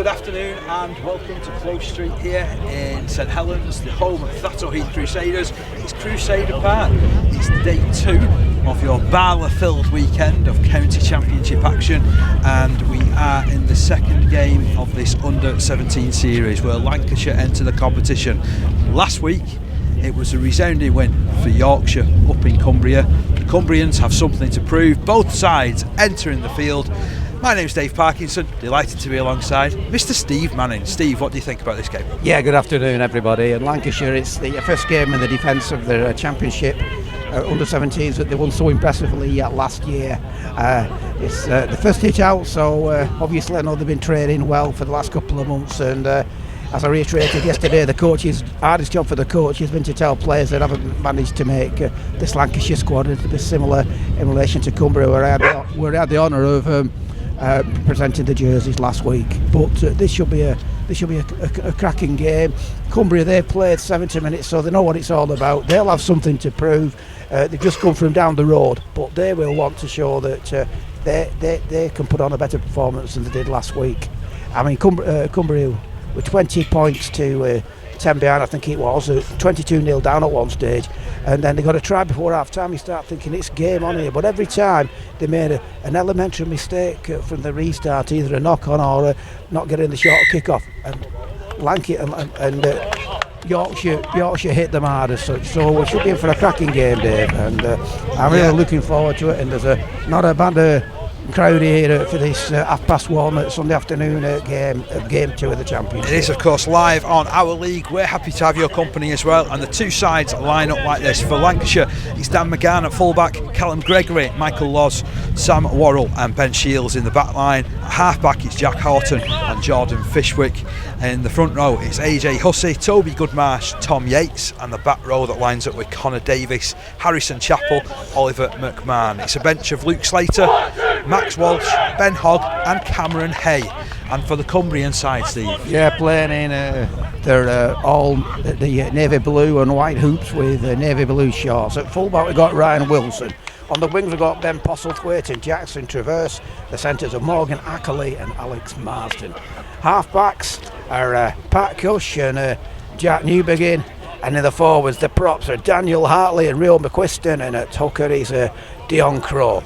good afternoon and welcome to Close Street here in St Helens, the home of Thatto Heath Crusaders. It's Crusader Park. It's day 2 of your barla-filled weekend of county championship action, and we are in the second game of this under-17 series where Lancashire enter the competition. Last week it was a resounding win for Yorkshire up in Cumbria. The Cumbrians have something to prove. Both sides entering the field. My name's Dave Parkinson, delighted to be alongside Mr. Steve Manning. Steve, what do you think about this game? Yeah, good afternoon everybody. In Lancashire, it's the first game in the defence of their championship under-17s that they won so impressively last year. It's the first hit out, so obviously I know they've been training well for the last couple of months, and as I reiterated yesterday, the coach's hardest job for the coach has been to tell players that haven't managed to make this Lancashire squad to be similar in relation to Cumbria, where I had the honour of presenting the jerseys last week. But this should be a cracking game. Cumbria, they've played 70 minutes, so they know what it's all about. They'll have something to prove. They've just come from down the road, but they will want to show that they can put on a better performance than they did last week. I mean, Cumbria with 20 points to 10 behind, I think it was, 22-0 down at one stage, and then they got a try before half time. You start thinking it's game on here, but every time they made an elementary mistake from the restart, either a knock on or not getting the short kick off, and Yorkshire hit them hard as such. So we should be in for a cracking game, Dave, and I'm really looking forward to it. And there's not a bad crowd here for this 1:30 Sunday afternoon game 2 of the championship. It is of course live on our league. We're happy to have your company as well, and the two sides line up like this. For Lancashire, it's Dan McGann at fullback, Callum Gregory, Michael Loz, Sam Worrell and Ben Shields in the back line. At half-back it's Jack Horton and Jordan Fishwick. In the front row it's AJ Hussey, Toby Goodmarsh, Tom Yates, and the back row that lines up with Connor Davis, Harrison Chappell, Oliver McMahon. It's a bench of Luke Slater, Max Walsh, Ben Hogg and Cameron Hay. And for the Cumbrian side, Steve? Yeah, playing in they're all the navy blue and white hoops with navy blue shorts. At fullback we've got Ryan Wilson. On the wings we've got Ben Postlethwaite and Jackson Traverse. The centres are Morgan Ackerley and Alex Marsden. Half-backs are Pat Cush and Jack Newbegin. And in the forwards, the props are Daniel Hartley and Rio McQuiston, and at hooker is Dion Crow.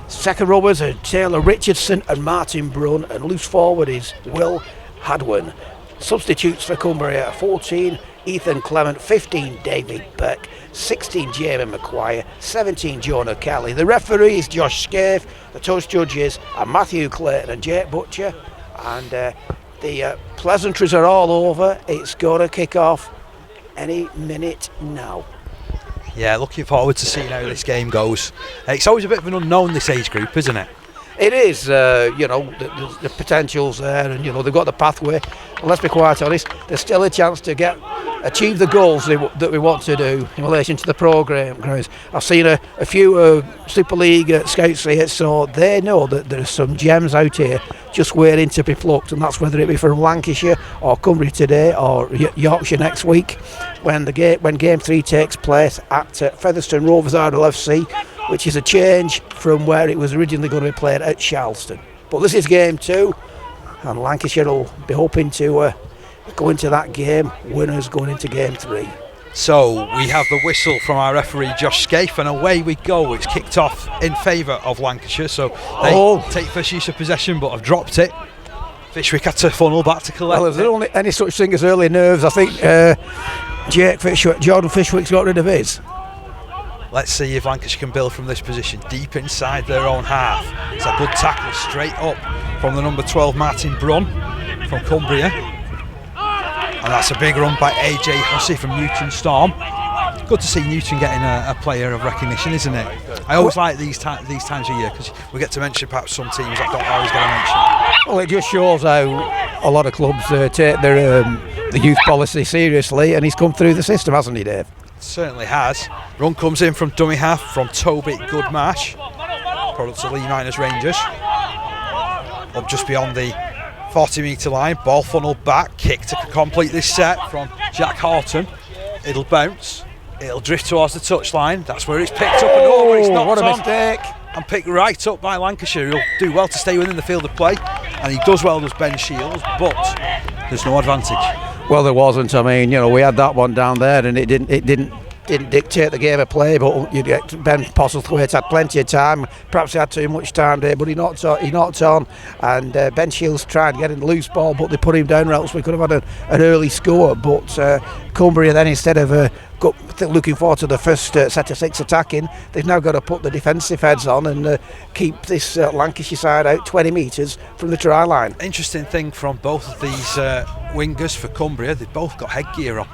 Second rowers are Taylor Richardson and Martin Brunn, and loose forward is Will Hadwin. Substitutes for Cumbria: 14 Ethan Clement, 15 David Beck, 16 Jamie McQuire, 17 Jonah Kelly. The referees Josh Scaife. The touch judges are Matthew Clayton and Jake Butcher, and the pleasantries are all over. It's going to kick off any minute now. Yeah, looking forward to seeing how this game goes. It's always a bit of an unknown, this age group, isn't it? It is, the potential's there, and they've got the pathway. And let's be quite honest, there's still a chance to achieve the goals that we want to do in relation to the programme. I've seen a few Super League scouts here, so they know that there's some gems out here just waiting to be plucked, and that's whether it be from Lancashire or Cumbria today or Yorkshire next week when game 3 takes place at Featherstone Rovers RLFC, which is a change from where it was originally going to be played at Charleston. But this is game 2, and Lancashire will be hoping to go into that game winners going into game 3. So we have the whistle from our referee Josh Scaife, and away we go. It's kicked off in favour of Lancashire, so they take first use of possession but have dropped it. Fishwick had to funnel back to collect. Well, there's only any such thing as early nerves. I think Jordan Fishwick's got rid of his. Let's see if Lancashire can build from this position deep inside their own half. It's a good tackle straight up from the number 12 Martin Brunn from Cumbria, and that's a big run by AJ Hussey from Newton Storm. Good to see Newton getting a player of recognition, isn't it? I always like these times of year because we get to mention perhaps some teams I don't always get to mention. Well, it just shows how a lot of clubs take their the youth policy seriously, and he's come through the system, hasn't he, Dave? Certainly has. Run comes in from dummy half from Toby Goodmarsh, product of Lee Miners Rangers. Up just beyond the 40-metre line, ball funneled back, kick to complete this set from Jack Horton. It'll bounce, it'll drift towards the touchline. That's where it's picked up and over. It's knocked what a on mistake! And picked right up by Lancashire, who'll do well to stay within the field of play. and he does well, does Ben Shields, but there's no advantage. Well, there wasn't. I mean, we had that one down there, and it didn't dictate the game of play. But you get Ben Postlethwaite had plenty of time. Perhaps he had too much time there, but he knocked on, and Ben Shields tried getting the loose ball, but they put him down, or else we could have had an early score. But Cumbria then, instead of looking forward to the first set of 6 attacking, they've now got to put the defensive heads on and keep this Lancashire side out 20 metres from the try line. Interesting thing from both of these wingers for Cumbria, they've both got headgear on.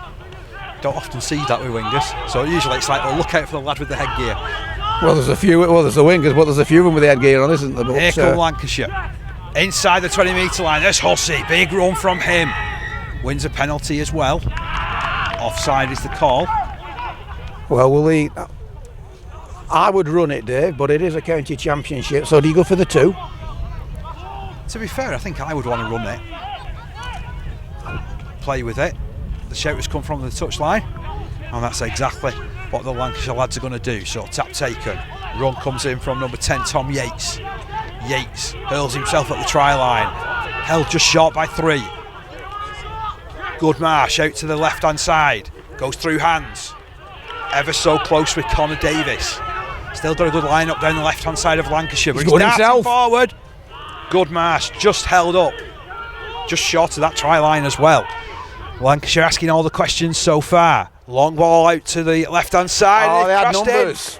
Don't often see that with wingers, so usually it's like, well, look out for the lad with the headgear. Well, there's the wingers, but there's a few of them with the headgear on, isn't there? But, here come Lancashire inside the 20 metre line. There's Hussey, big run from him, wins a penalty as well. Offside is the call. Well, I would run it, Dave, but it is a county championship, so do you go for the 2? To be fair, I think I would want to run it, play with it. The shout has come from the touchline, and that's exactly what the Lancashire lads are going to do. So tap taken, run comes in from number 10 Tom Yates. Yates hurls himself at the try line, held just short by 3. Goodmarsh out to the left hand side, goes through hands, ever so close with Connor Davis. Still got a good line up down the left hand side of Lancashire, but he's darting forward. Goodmarsh just held up, just short of that try line as well. Lancashire asking all the questions so far. Long ball out to the left hand side. Oh, they had numbers.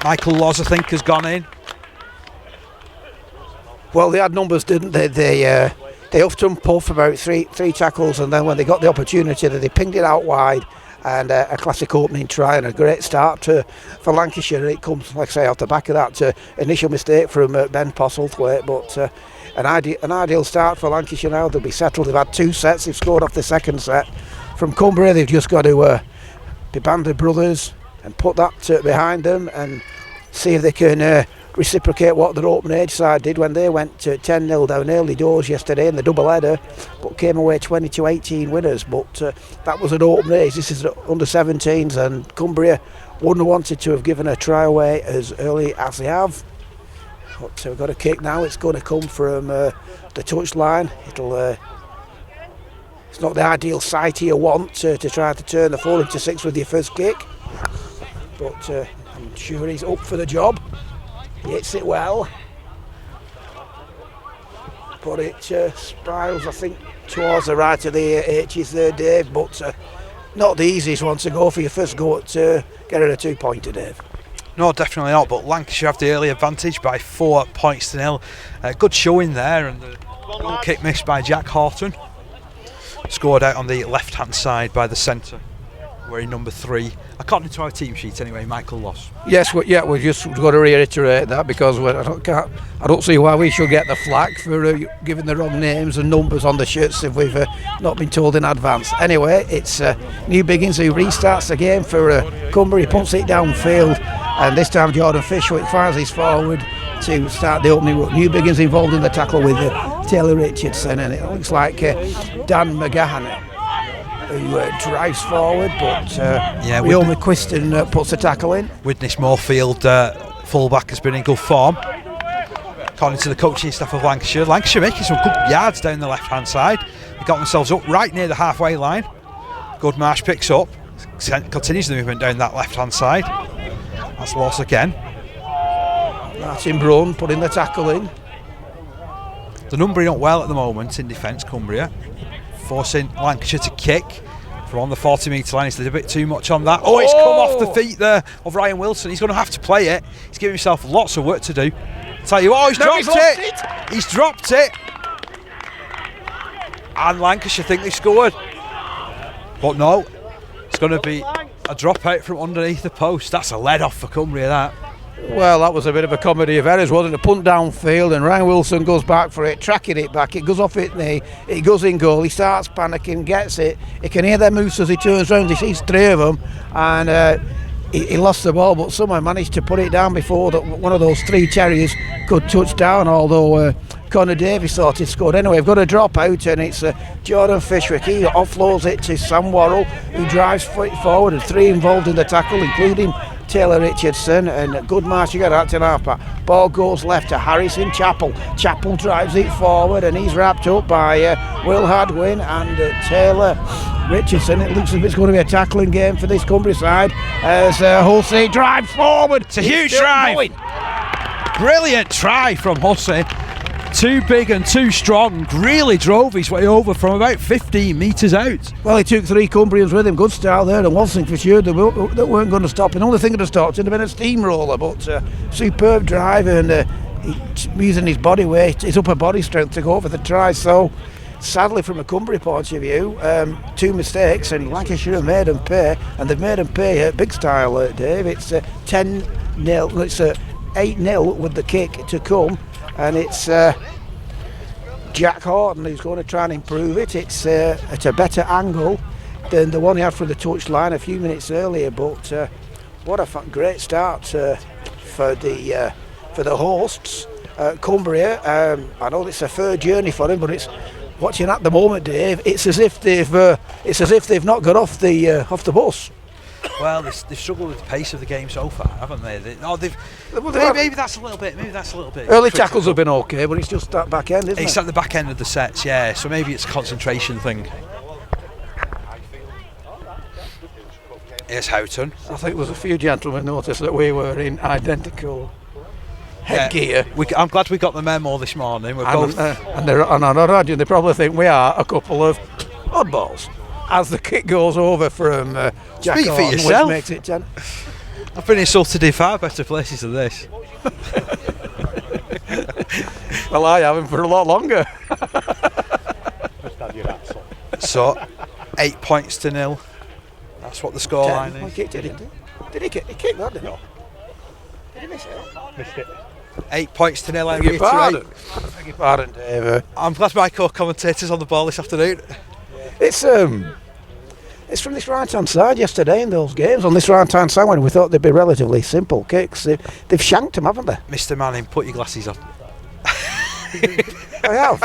Michael Laws, I think, has gone in. Well, they had numbers, didn't they? They often puff about three tackles, and then when they got the opportunity, they pinged it out wide, and a classic opening try and a great start for Lancashire. And it comes, like I say, off the back of that initial mistake from Ben Postlethwaite, but an ideal start for Lancashire now. They'll be settled. They've had 2 sets. They've scored off the second set. From Cumbria, they've just got to be banded brothers and put that behind them and see if they can reciprocate what their open age side did when they went 10-0 down early doors yesterday in the double header, but came away 20-18 winners. But that was an open age. This is under 17s, and Cumbria wouldn't have wanted to have given a try away as early as they have. But we've got a kick now. It's going to come from the touch line. It's not the ideal site you want to try to turn the 4 into 6 with your first kick, but I'm sure he's up for the job. He hits it well, but it spirals, I think, towards the right of the H's there, Dave, but not the easiest one to go for your first go at getting a 2-pointer, Dave. No, definitely not, but Lancashire have the early advantage by 4 points to 0. Good showing there, and the goal kick missed by Jack Horton. Scored out on the left hand side by the centre, wearing number 3, according to our team sheet anyway, Michael Loss. Yes, we've just got to reiterate that, because I don't see why we should get the flack for giving the wrong names and numbers on the shirts if we've not been told in advance. Anyway, it's New Biggins who restarts the game for Cumbria. He punts it downfield, and this time Jordan Fishwick fires his forward to start the opening. New Biggins involved in the tackle with Taylor Richardson, and it looks like Dan McGahan who drives forward, but Will McQuiston puts the tackle in. Widnes Moorfield, fullback, has been in good form, according to the coaching staff of Lancashire. Lancashire making some good yards down the left hand side. They got themselves up right near the halfway line. Goodmarsh picks up, continues the movement down that left hand side. That's Loss again. Martin Brun putting the tackle in. The numbering up well at the moment in defence, Cumbria, forcing Lancashire to kick from on the 40 metre line. He's a bit too much on that. Oh, it's come off the feet there of Ryan Wilson. He's going to have to play it. He's giving himself lots of work to do. Tell you what, he's dropped it. He's dropped it. And Lancashire think they've scored. But no, it's going to be a drop out from underneath the post. That's a lead off for Cumbria, that. Well, that was a bit of a comedy of errors, wasn't it? A punt downfield, and Ryan Wilson goes back for it, tracking it back. It goes off his knee, it goes in goal. He starts panicking, gets it. He can hear their moves as he turns round. He sees 3 of them, and he lost the ball, but somehow managed to put it down before that one of those 3 terriers could touch down, although Connor Davies thought he'd scored. Anyway, we've got a drop out, and it's Jordan Fishwick. He offloads it to Sam Worrell, who drives forward, and 3 involved in the tackle, including Taylor Richardson, and good march again out to half-back. Ball goes left to Harrison Chappell. Chappell drives it forward, and he's wrapped up by Will Hadwin and Taylor Richardson. It looks as if it's going to be a tackling game for this Cumbria side as Hussey drives forward. It's a huge drive. Brilliant try from Hussey. Too big and too strong, really drove his way over from about 15 metres out. Well, he took 3 Cumbrians with him. Good start there, and one thing for sure, they weren't going to stop. And the only thing that would have stopped would have been a steamroller, but superb drive, and using his body weight, his upper body strength to go for the try. So, sadly, from a Cumbria point of view, 2 mistakes, and Lancashire have made them pay, and they've made them pay big style, Dave. It's 10-0, it's 8-0 with the kick to come. And it's Jack Horton who's going to try and improve it. It's at a better angle than the one he had from the touchline a few minutes earlier. But what a great start for the hosts, Cumbria. I know it's a third journey for them, but it's watching at the moment, Dave. It's as if they've not got off the bus. Well, they've struggled with the pace of the game so far, haven't they? Maybe that's a little bit. Early tackles have been okay, but it's just that back end, isn't it? It's at the back end of the sets, yeah. So maybe it's a concentration thing. Here's Houghton. I think there was a few gentlemen noticed that we were in identical headgear. I'm glad we got the memo this morning. We're both, and on our radio, they probably think we are a couple of oddballs. As the kick goes over from Jack Speak Horton, for yourself. which makes it 10. I've been insulted in far better places than this. Well, I haven't for a lot longer. So, 8 points to 0. That's what the scoreline is. He kicked it, didn't he? Did he kick? He kicked that, didn't he? Did he miss it? Missed it. 8 points to 0. Beg your pardon. Beg your pardon, Dave. I'm glad my co-commentator's on the ball this afternoon. It's from this right-hand side yesterday in those games. On this right-hand side, when we thought they'd be relatively simple kicks, they've shanked them, haven't they? Mr. Manning, put your glasses on. I have.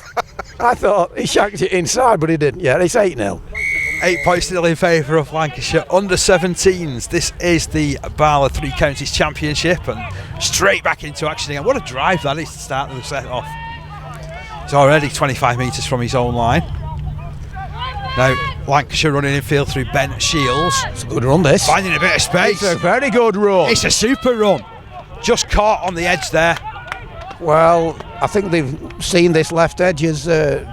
I thought he shanked it inside, but he didn't. Yeah, it's 8-0. 8 points to 0 in favour of Lancashire under-17s. This is the Barla Three Counties Championship, and straight back into action again. What a drive that is to start the set off. He's already 25 metres from his own line. Now, Lancashire running in field through Ben Shields. It's a good run, this. Finding a bit of space. It's a very good run. It's a super run. Just caught on the edge there. Well, I think they've seen this left edge as the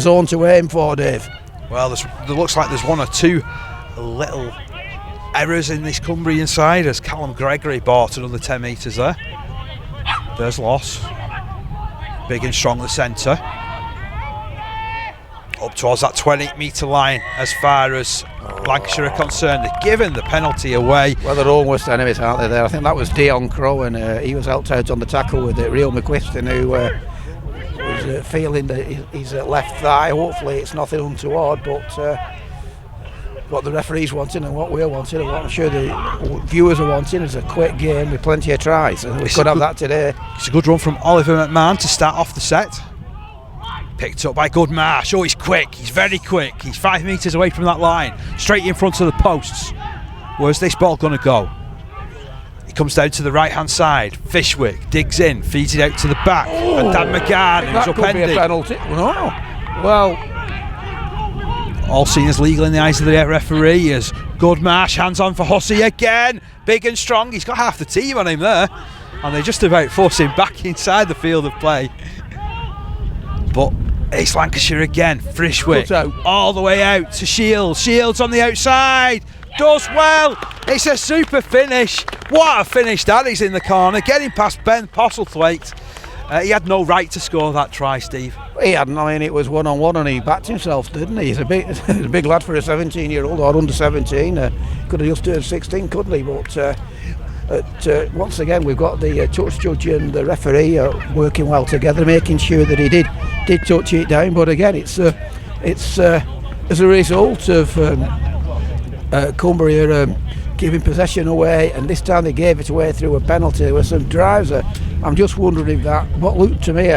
zone to aim for, Dave. Well, there looks like there's 1 or 2 little errors in this Cumbrian side as Callum Gregory bought another 10 metres there. There's loss. Big and strong the centre. Up towards that 20-metre line as far as Lancashire are concerned. They've given the penalty away. Well, they're all worst enemies, aren't they, there? I think that was Dion Crow, and he was helped out on the tackle with Rio McQuiston, who was feeling that his left thigh. Hopefully it's nothing untoward, but what the referee's wanting and what we're wanting and what I'm sure the viewers are wanting is a quick game with plenty of tries, and we could have that today. It's a good run from Oliver McMahon to start off the set. Picked up by Goodmarsh. Oh, he's quick. He's very quick. He's 5 metres away from that line. Straight in front of the posts. Where's this ball going to go? He comes down to the right-hand side. Fishwick digs in, feeds it out to the back. And Dan McGann, who's upending. That could be a penalty. No. Well, all seen as legal in the eyes of the referee as Goodmarsh hands on for Hussey again. Big and strong. He's got half the team on him there. And they just about force him back inside the field of play. But it's Lancashire again. Frishwick all the way out to Shields. Shields on the outside. Does well. It's a super finish. What a finish that is in the corner. Getting past Ben Postlethwaite. He had no right to score that try, Steve. He hadn't. I mean, it was 1-on-1 and he backed himself, didn't he? He's a big lad for a 17-year-old or under 17. Could have just turned 16, couldn't he? But once again, we've got the touch judge and the referee working well together, making sure that he did touch it down. But again, it's as a result of Cumbria giving possession away, and this time they gave it away through a penalty. There were some drives. I'm just wondering if what looked to me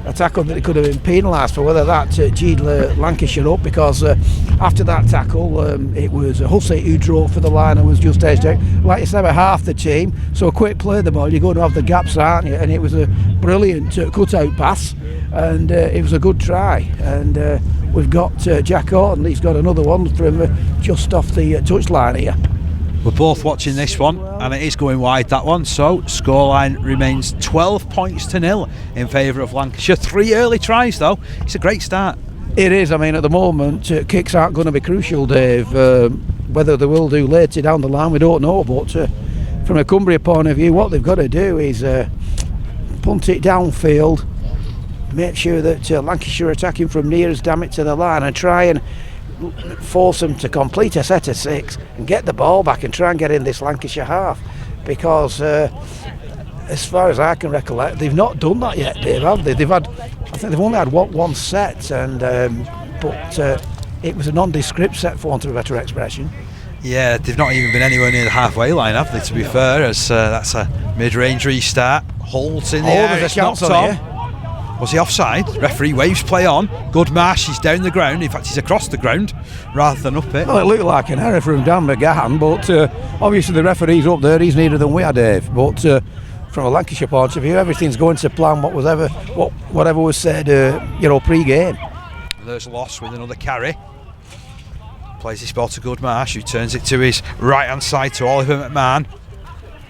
a tackle that could have been penalised for, whether that G'd Lancashire up, because after that tackle it was Hussey who drove for the line and was just edged out. Like you said, about half the team, so a quick play the ball, you're going to have the gaps, aren't you? And it was a brilliant cut-out pass, and it was a good try. And we've got Jack Horton, he's got another one from just off the touchline here. We're both watching this one, and it is going wide, that one, so scoreline remains 12 points to 0 in favour of Lancashire. 3 early tries though, it's a great start. It is. I mean, at the moment kicks aren't going to be crucial, Dave. Whether they will do later down the line we don't know, but from a Cumbria point of view, what they've got to do is punt it downfield, make sure that Lancashire are attacking from nearest damn it to the line, and try and force them to complete a set of 6 and get the ball back and try and get in this Lancashire half, because as far as I can recollect, they've not done that yet, Dave, have they? I think they've only had one set, and but it was a nondescript set, for want of a better expression. Yeah, they've not even been anywhere near the halfway line, have they, to be fair, as that's a mid-range restart. Holds in the air, there's a chance on here. Was he offside? Referee waves play on. Goodmarsh, he's down the ground. In fact, he's across the ground rather than up it. Well, it looked like an error from Dan McGahan, but obviously the referee's up there. He's nearer than we are, Dave. But from a Lancashire point of view, everything's going to plan whatever was said, pre-game. There's Loss with another carry. Plays his ball to Goodmarsh, who turns it to his right-hand side to Oliver McMahon.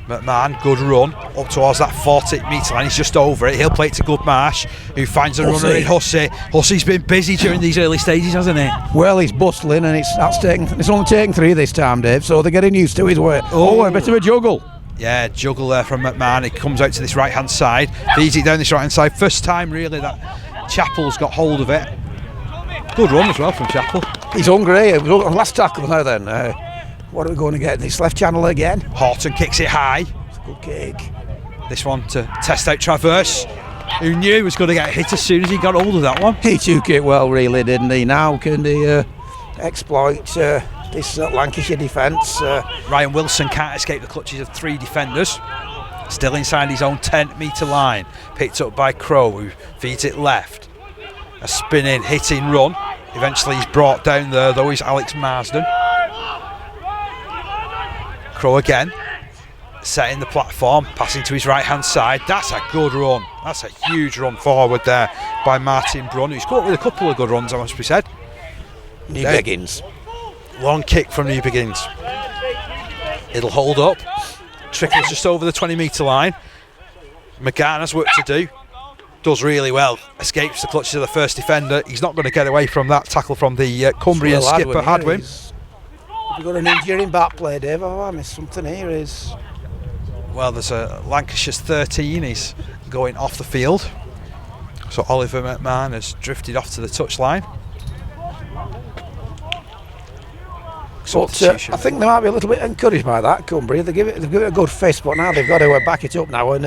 McMahon, good run up towards that 40-metre line. He's just over it. He'll play it to Goodmarsh, who finds a runner in Hussey. Hussey's been busy during these early stages, hasn't he? Well, he's bustling, and it's only taken 3 this time, Dave. So they're getting used to his work. Oh, a bit of a juggle. Yeah, juggle there from McMahon. It comes out to this right-hand side, feeds it down this right-hand side. First time really that Chappell's got hold of it. Good run as well from Chappell. He's hungry. It was on last tackle now then. What are we going to get? This left channel again. Horton kicks it high. It's a good kick. This one to test out Traverse, who knew he was going to get hit as soon as he got hold of that one. He took it well, really, didn't he? Now can he exploit this Lancashire defence? Ryan Wilson can't escape the clutches of 3 defenders. Still inside his own 10-metre line. Picked up by Crow, who feeds it left. A spinning, hitting run. Eventually he's brought down there, though, is Alex Marsden. Crow again, setting the platform, passing to his right-hand side. That's a good run. That's a huge run forward there by Martin Brunn, who's got with a couple of good runs, I must be said. New Beginnings. Long kick from New Beginnings. It'll hold up. Trickles just over the 20-metre line. McGann has work to do. Does really well. Escapes the clutches of the first defender. He's not going to get away from that tackle from the Cumbrian skipper, Hadwin. Have we got an injury in back play, Dave? Have I missed something here? Well, there's a Lancashire's 13. He's going off the field. So Oliver McMahon has drifted off to the touchline. But I think they might be a little bit encouraged by that, Cumbria. They've given it a good fist, but now they've got to back it up now and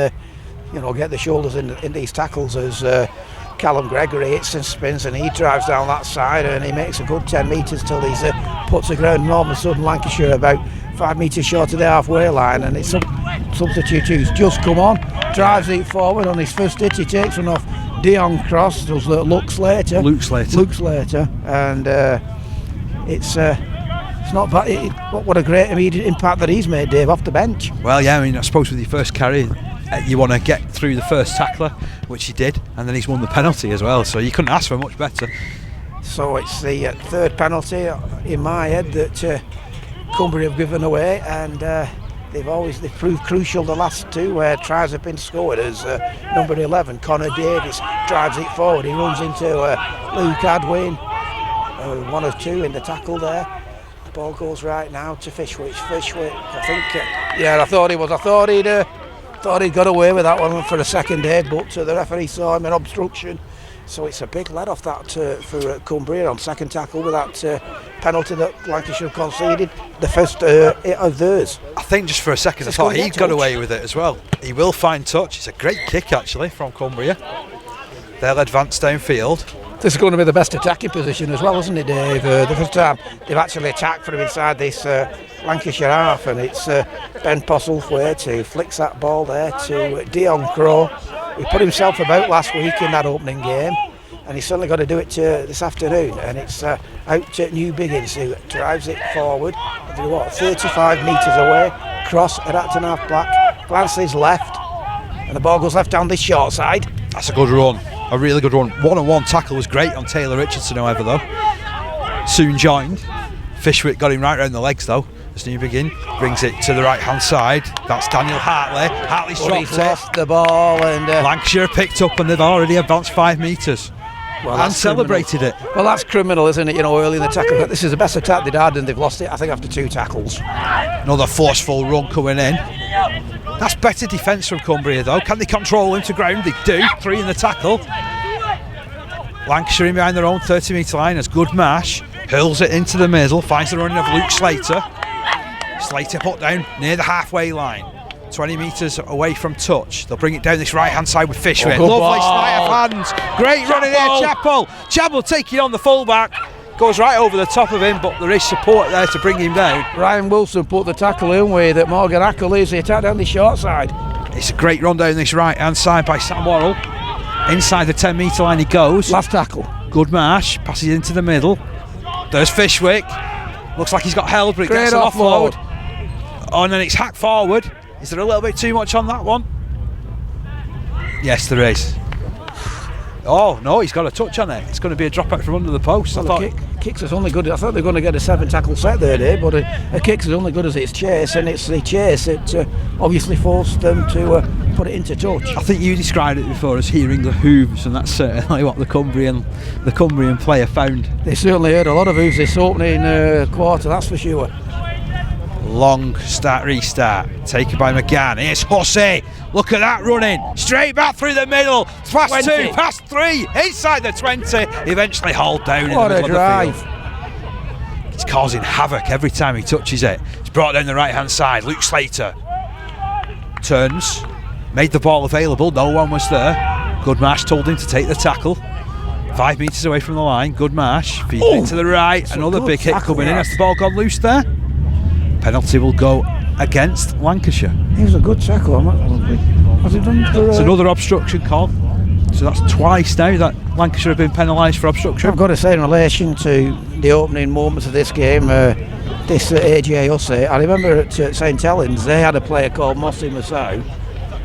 get the shoulders in these tackles as Callum Gregory hits and spins, and he drives down that side and he makes a good 10 metres till he's put to ground, and all of a sudden Lancashire about 5 metres short of the halfway line, and it's substitute who's just come on, drives it forward on his first hit. He takes one off Dion Cross, does Luke Slater, and it's not bad. What a great immediate impact that he's made, Dave, off the bench. Well, yeah, I mean, I suppose with your first carry you want to get through the first tackler, which he did, and then he's won the penalty as well, so you couldn't ask for much better. So it's the third penalty in my head that Cumbria have given away, and they've proved crucial the last 2 where tries have been scored, as number 11 Connor Davis drives it forward. He runs into Luke Hadwin, 1 or 2 in the tackle there. The ball goes right now to Fishwick, I think I thought he'd got away with that one for a second there, but the referee saw him in obstruction, so it's a big let off that for Cumbria on second tackle with that penalty that Lancashire conceded, the first of theirs. I think just for a second I thought he got away with it as well. He will find touch. It's a great kick actually from Cumbria. They'll advance downfield. This is going to be the best attacking position as well, isn't it, Dave? The first time they've actually attacked from inside this Lancashire half, and it's Ben Postlethwaite who flicks that ball there to Dion Crow, He put himself about last week in that opening game, and he's certainly got to do it this afternoon. And it's out to New Biggins, who drives it forward, 35 metres away, cross at Acton half back, glances left, and the ball goes left down this short side. That's a good run, a really good run. One-on-one tackle was great on Taylor Richardson, however, though. Soon joined. Fishwick got him right round the legs, though. As New Begin brings it to the right-hand side. That's Daniel Hartley. Hartley's dropped it. Lost the ball, and Lancashire picked up, and they've already advanced 5 metres. Well, and celebrated it. Well, that's criminal, isn't it? Early in the tackle. But this is the best attack they'd had, and they've lost it, I think, after 2 tackles. Another forceful run coming in. That's better defence from Cumbria, though. Can they control him to ground? They do. 3 in the tackle. Lancashire in behind their own 30-metre line as Good Mash hurls it into the middle, finds the running of Luke Slater. Slater put down near the halfway line, 20 metres away from touch. They'll bring it down this right-hand side with Fishwick. Lovely sleight of hands. Great running here, Chappell. Chappell taking on the fullback. Goes right over the top of him, but there is support there to bring him down. Ryan Wilson put the tackle in with Morgan Acker leaves the attack down the short side. It's a great run down this right-hand side by Sam Worrell. Inside the 10-metre line he goes. Last tackle. Good Marsh passes into the middle. There's Fishwick. Looks like he's got held, but it gets an offload. Oh, and then it's hacked forward. Is there a little bit too much on that one? Yes, there is. Oh, no, he's got a touch on it. It's going to be a drop out from under the post. Well, kicks is only good. I thought they were going to get a 7-tackle set there, Dave, but a kicks is only good as its chase, and it's the chase that obviously forced them to put it into touch. I think you described it before as hearing the hooves, and that's certainly what the Cumbrian player found. They certainly heard a lot of hooves this opening quarter, that's for sure. Long restart, taken by McGann. Here's Hussey. Look at that running. Straight back through the middle. Past 20. 2, past 3. Inside the 20. Eventually hauled down What in the middle drive. of the field. He's causing havoc every time he touches it. It's brought down the right-hand side. Luke Slater turns. Made the ball available. No one was there. Good Marsh told him to take the tackle. 5 metres away from the line. Good Marsh feeding it to the right. Another big hit coming in. Has the ball gone loose there? Penalty will go against Lancashire. It was a good tackle. Has it done for, It's another obstruction call. So that's twice now that Lancashire have been penalised for obstruction. I've got to say, in relation to the opening moments of this game, this AJ Hussey, I remember at St Helens they had a player called Mossy Masau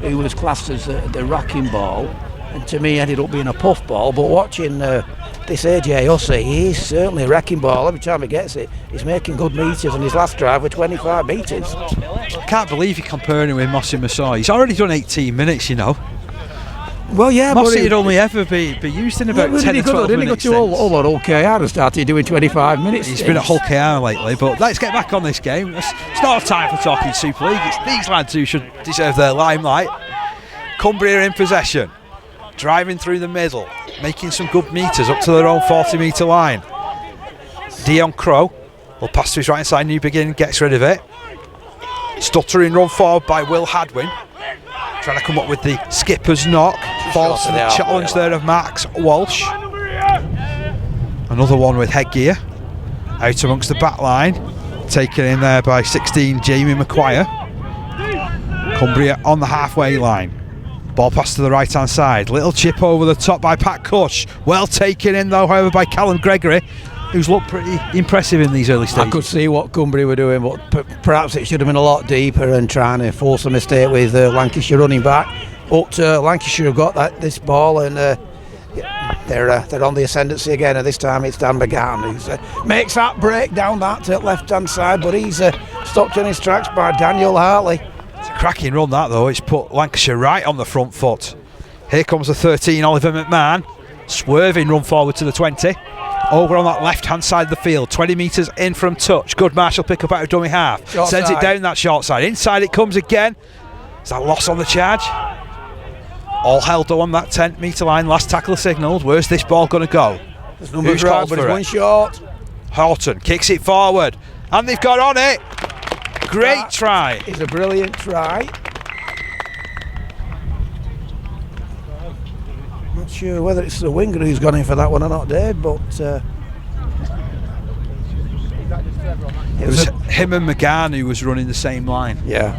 who was classed as the rocking ball, and to me ended up being a puff ball. But watching this AJ Hussey, he's certainly a wrecking ball. Every time he gets it, he's making good metres, and his last drive was 25 metres. I can't believe you're comparing him with Mossy Masai. He's already done 18 minutes, you know. Well, yeah, Mossy would only ever be used in about 10 to 12 minutes. Didn't he go to Hull KR and started doing 25 minutes? He's been at Hull KR lately, but let's get back on this game. It's not time for talking Super League. It's these lads who should deserve their limelight. Cumbria in possession, driving through the middle, making some good metres up to their own 40-metre line. Dion Crow will pass to his right side. New Begin gets rid of it. Stuttering run forward by Will Hadwin, trying to come up with the skipper's knock. Falls to the challenge there of Max Walsh. Another one with headgear out amongst the back line, taken in there by 16 Jamie McQuire. Cumbria on the halfway line. Ball pass to the right hand side. Little chip over the top by Pat Cush. Well taken in though, however, by Callum Gregory, who's looked pretty impressive in these early stages. I could see what Cumbria were doing, but perhaps it should have been a lot deeper and trying to force a mistake with Lancashire running back. But Lancashire have got this ball, and they're on the ascendancy again, and this time it's Dan McGann who makes that break down that left hand side, but he's stopped in his tracks by Daniel Hartley. It's a cracking run that though. It's put Lancashire right on the front foot. Here comes the 13 Oliver McMahon, swerving run forward to the 20. Over on that left hand side of the field, 20 metres in from touch. Good Marshall pick up out of dummy half, sends it down that short side. Inside it comes again. Is that loss on the charge? All held though on that 10-metre line. Last tackle signalled. Where's this ball going to go? There's no move right, but it's one short. Horton kicks it forward, and they've got on it. Great try. It's a brilliant try. Not sure whether it's the winger who's gone in for that one or not, Dave, but it was him and McGann who was running the same line. Yeah,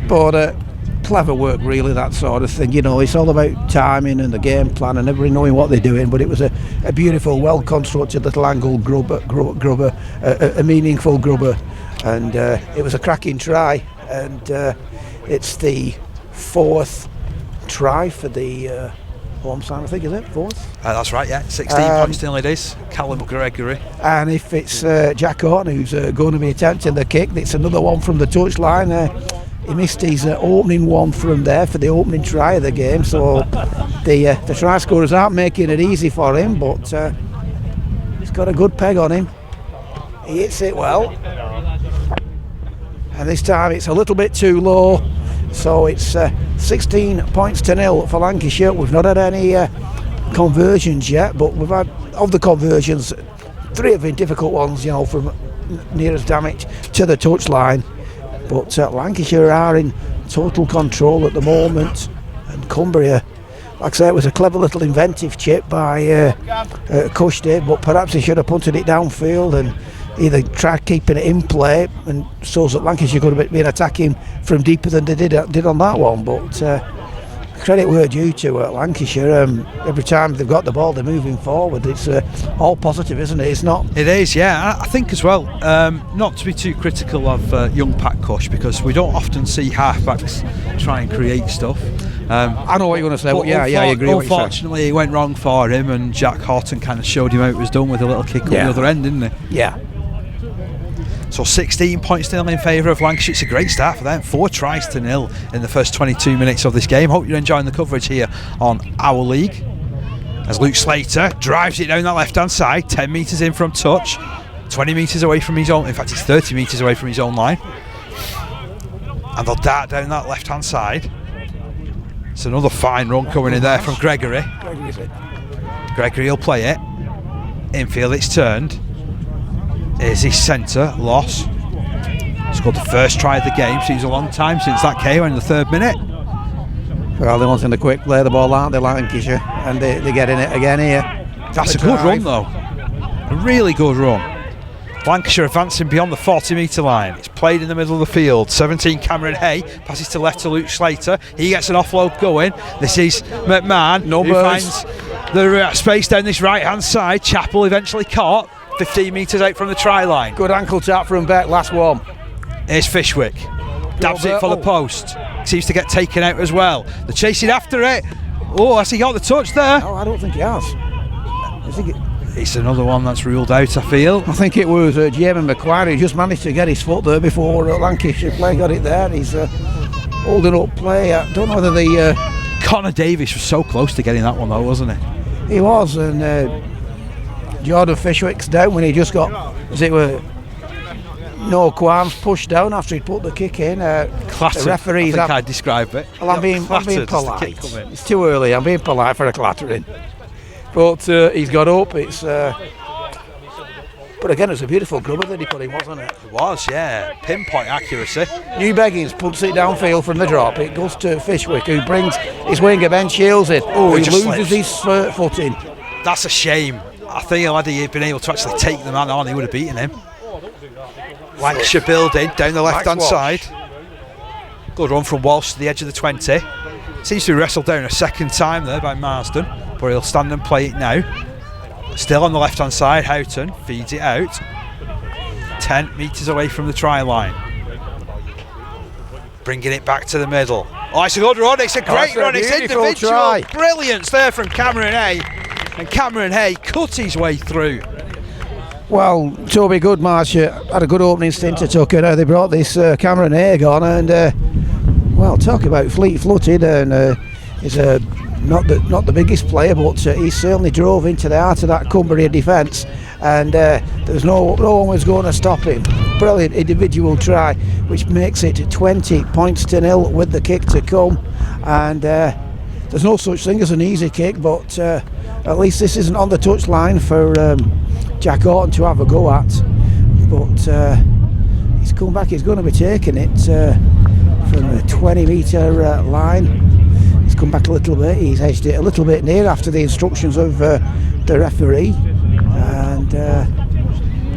but clever work, really, that sort of thing. You know, it's all about timing and the game plan and everybody knowing what they're doing. But it was a beautiful, well-constructed little angled grubber, a meaningful grubber, and it was a cracking try. And it's the 4th try for the home side, I think, is it? 4th? That's right, yeah. 16 points to it is. Callum Gregory. And if it's Jack Horton who's going to be attempting the kick, it's another one from the touchline. He missed his opening one from there for the opening try of the game, so the try scorers aren't making it easy for him, but he's got a good peg on him. He hits it well, and this time it's a little bit too low, so it's 16 points to 0 for Lancashire. We've not had any conversions yet, but we've had, of the conversions, 3 have been difficult ones, you know, from nearest damage to the touchline. But Lancashire are in total control at the moment, and Cumbria, like I say, it was a clever little inventive chip by Cushty, but perhaps he should have punted it downfield and either tried keeping it in play, and so that Lancashire could have been attacking from deeper than they did on that one. But credit where due to Lancashire. Every time they've got the ball, they're moving forward. It's all positive, isn't it? It's not. It is, yeah. I think as well, not to be too critical of young Pat Cush, because we don't often see halfbacks try and create stuff. I know what you're going to say, but yeah, I agree. Unfortunately, it went wrong for him, and Jack Horton kind of showed him how it was done with a little kick up the other end, didn't he? Yeah. So 16 points still in favour of Lancashire. It's a great start for them. 4 tries to 0 in the first 22 minutes of this game. Hope you're enjoying the coverage here on Our League. As Luke Slater drives it down that left-hand side, 10 metres in from touch, 20 metres away from his own. In fact, it's 30 metres away from his own line. And they'll dart down that left-hand side. It's another fine run coming in there from Gregory. Gregory will play it. Infield, it's turned. Is his centre, Loss. Scored the first try of the game. Seems a long time since that came in the 3rd minute. Well, they want in the quick play the ball, aren't they, Lancashire? And they get in it again here. That's a good run, though. A really good run. Lancashire advancing beyond the 40-metre line. It's played in the middle of the field. 17, Cameron Hay passes to left to Luke Slater. He gets an offload going. This is McMahon, who finds the space down this right-hand side. Chappell eventually caught. 15 metres out from the try line. Good ankle tap from Beck, last one. Here's Fishwick. Dabs it for the post. Seems to get taken out as well. They're chasing after it. Oh, has he got the touch there? No, I don't think he has. It's another one that's ruled out, I feel. I think it was Jamie Macquarie who just managed to get his foot there before Lancashire play got it there. He's holding up play. I don't know whether the... Connor Davies was so close to getting that one though, wasn't he? He was, and... Jordan Fishwick's down when he just got, as it were, no qualms, pushed down after he'd put the kick in. Clattered, the referees I think I'd describe it. Well, I'm being polite. It's too early, I'm being polite for a clattering. But he's got up, it's... but again, it was a beautiful grubber that he put in, wasn't it? It was, yeah. Pinpoint accuracy. New Beggins punts it downfield from the drop. It goes to Fishwick, who brings his winger Ben Shields in. Oh, he loses his footing. That's a shame. I think had he been able to actually take the man on, he would have beaten him. Lancashire building down the left-hand side. Good run from Walsh to the edge of the 20. Seems to be wrestled down a second time there by Marsden, but he'll stand and play it now. Still on the left-hand side, Houghton feeds it out. 10 metres away from the try line. Bringing it back to the middle. Oh, it's a good run, it's a great run, it's individual try. Brilliance there from Cameron Hay. And Cameron Hay cut his way through. Well, Toby Goodmarsh had a good opening stint to Tucker. They brought this Cameron Hay on, and well, talk about fleet-footed, and he's not the biggest player, but he certainly drove into the heart of that Cumbria defence, and there's no one was going to stop him. Brilliant individual try, which makes it 20 points to 0 with the kick to come, and there's no such thing as an easy kick, but at least this isn't on the touchline for Jack Horton to have a go at. But he's come back, he's going to be taking it from the 20-metre line. He's come back a little bit, he's edged it a little bit near after the instructions of the referee. And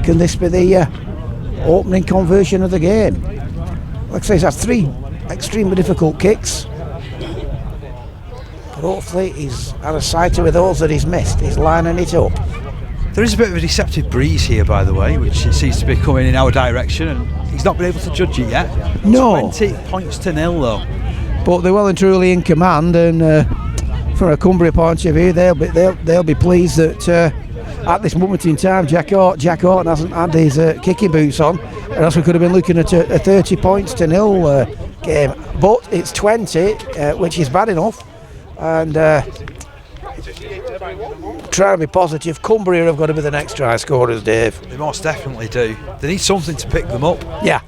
can this be the opening conversion of the game? Like I say, he's had extremely difficult kicks. But hopefully he's had a sighter with those that he's missed. He's lining it up. There is a bit of a deceptive breeze here, by the way, which seems to be coming in our direction, and he's not been able to judge it yet. No. 20 points to 0 though. But they're well and truly in command, and from a Cumbria point of view, they'll be pleased that at this moment in time, Jack Horton hasn't had his kicking boots on, or else we could have been looking at a 30 points to 0 game. But it's 20, which is bad enough, and trying to be positive. Cumbria have got to be the next try scorers, Dave. They most definitely do. They need something to pick them up. Yeah.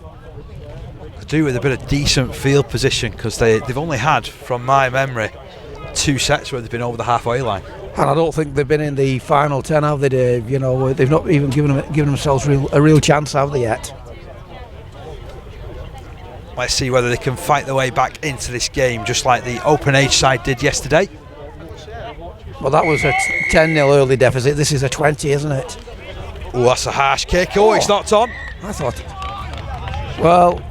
To do with a bit of decent field position, because they've only had, from my memory, 2 sets where they've been over the halfway line. And I don't think they've been in the final 10, have they, Dave? You know, they've not even given themselves a real chance, have they yet? Let's see whether they can fight their way back into this game, just like the Open Age side did yesterday. Well, that was a 10-0 early deficit. This is a 20, isn't it? Oh, that's a harsh kick. Oh, it's knocked on. I thought. Well,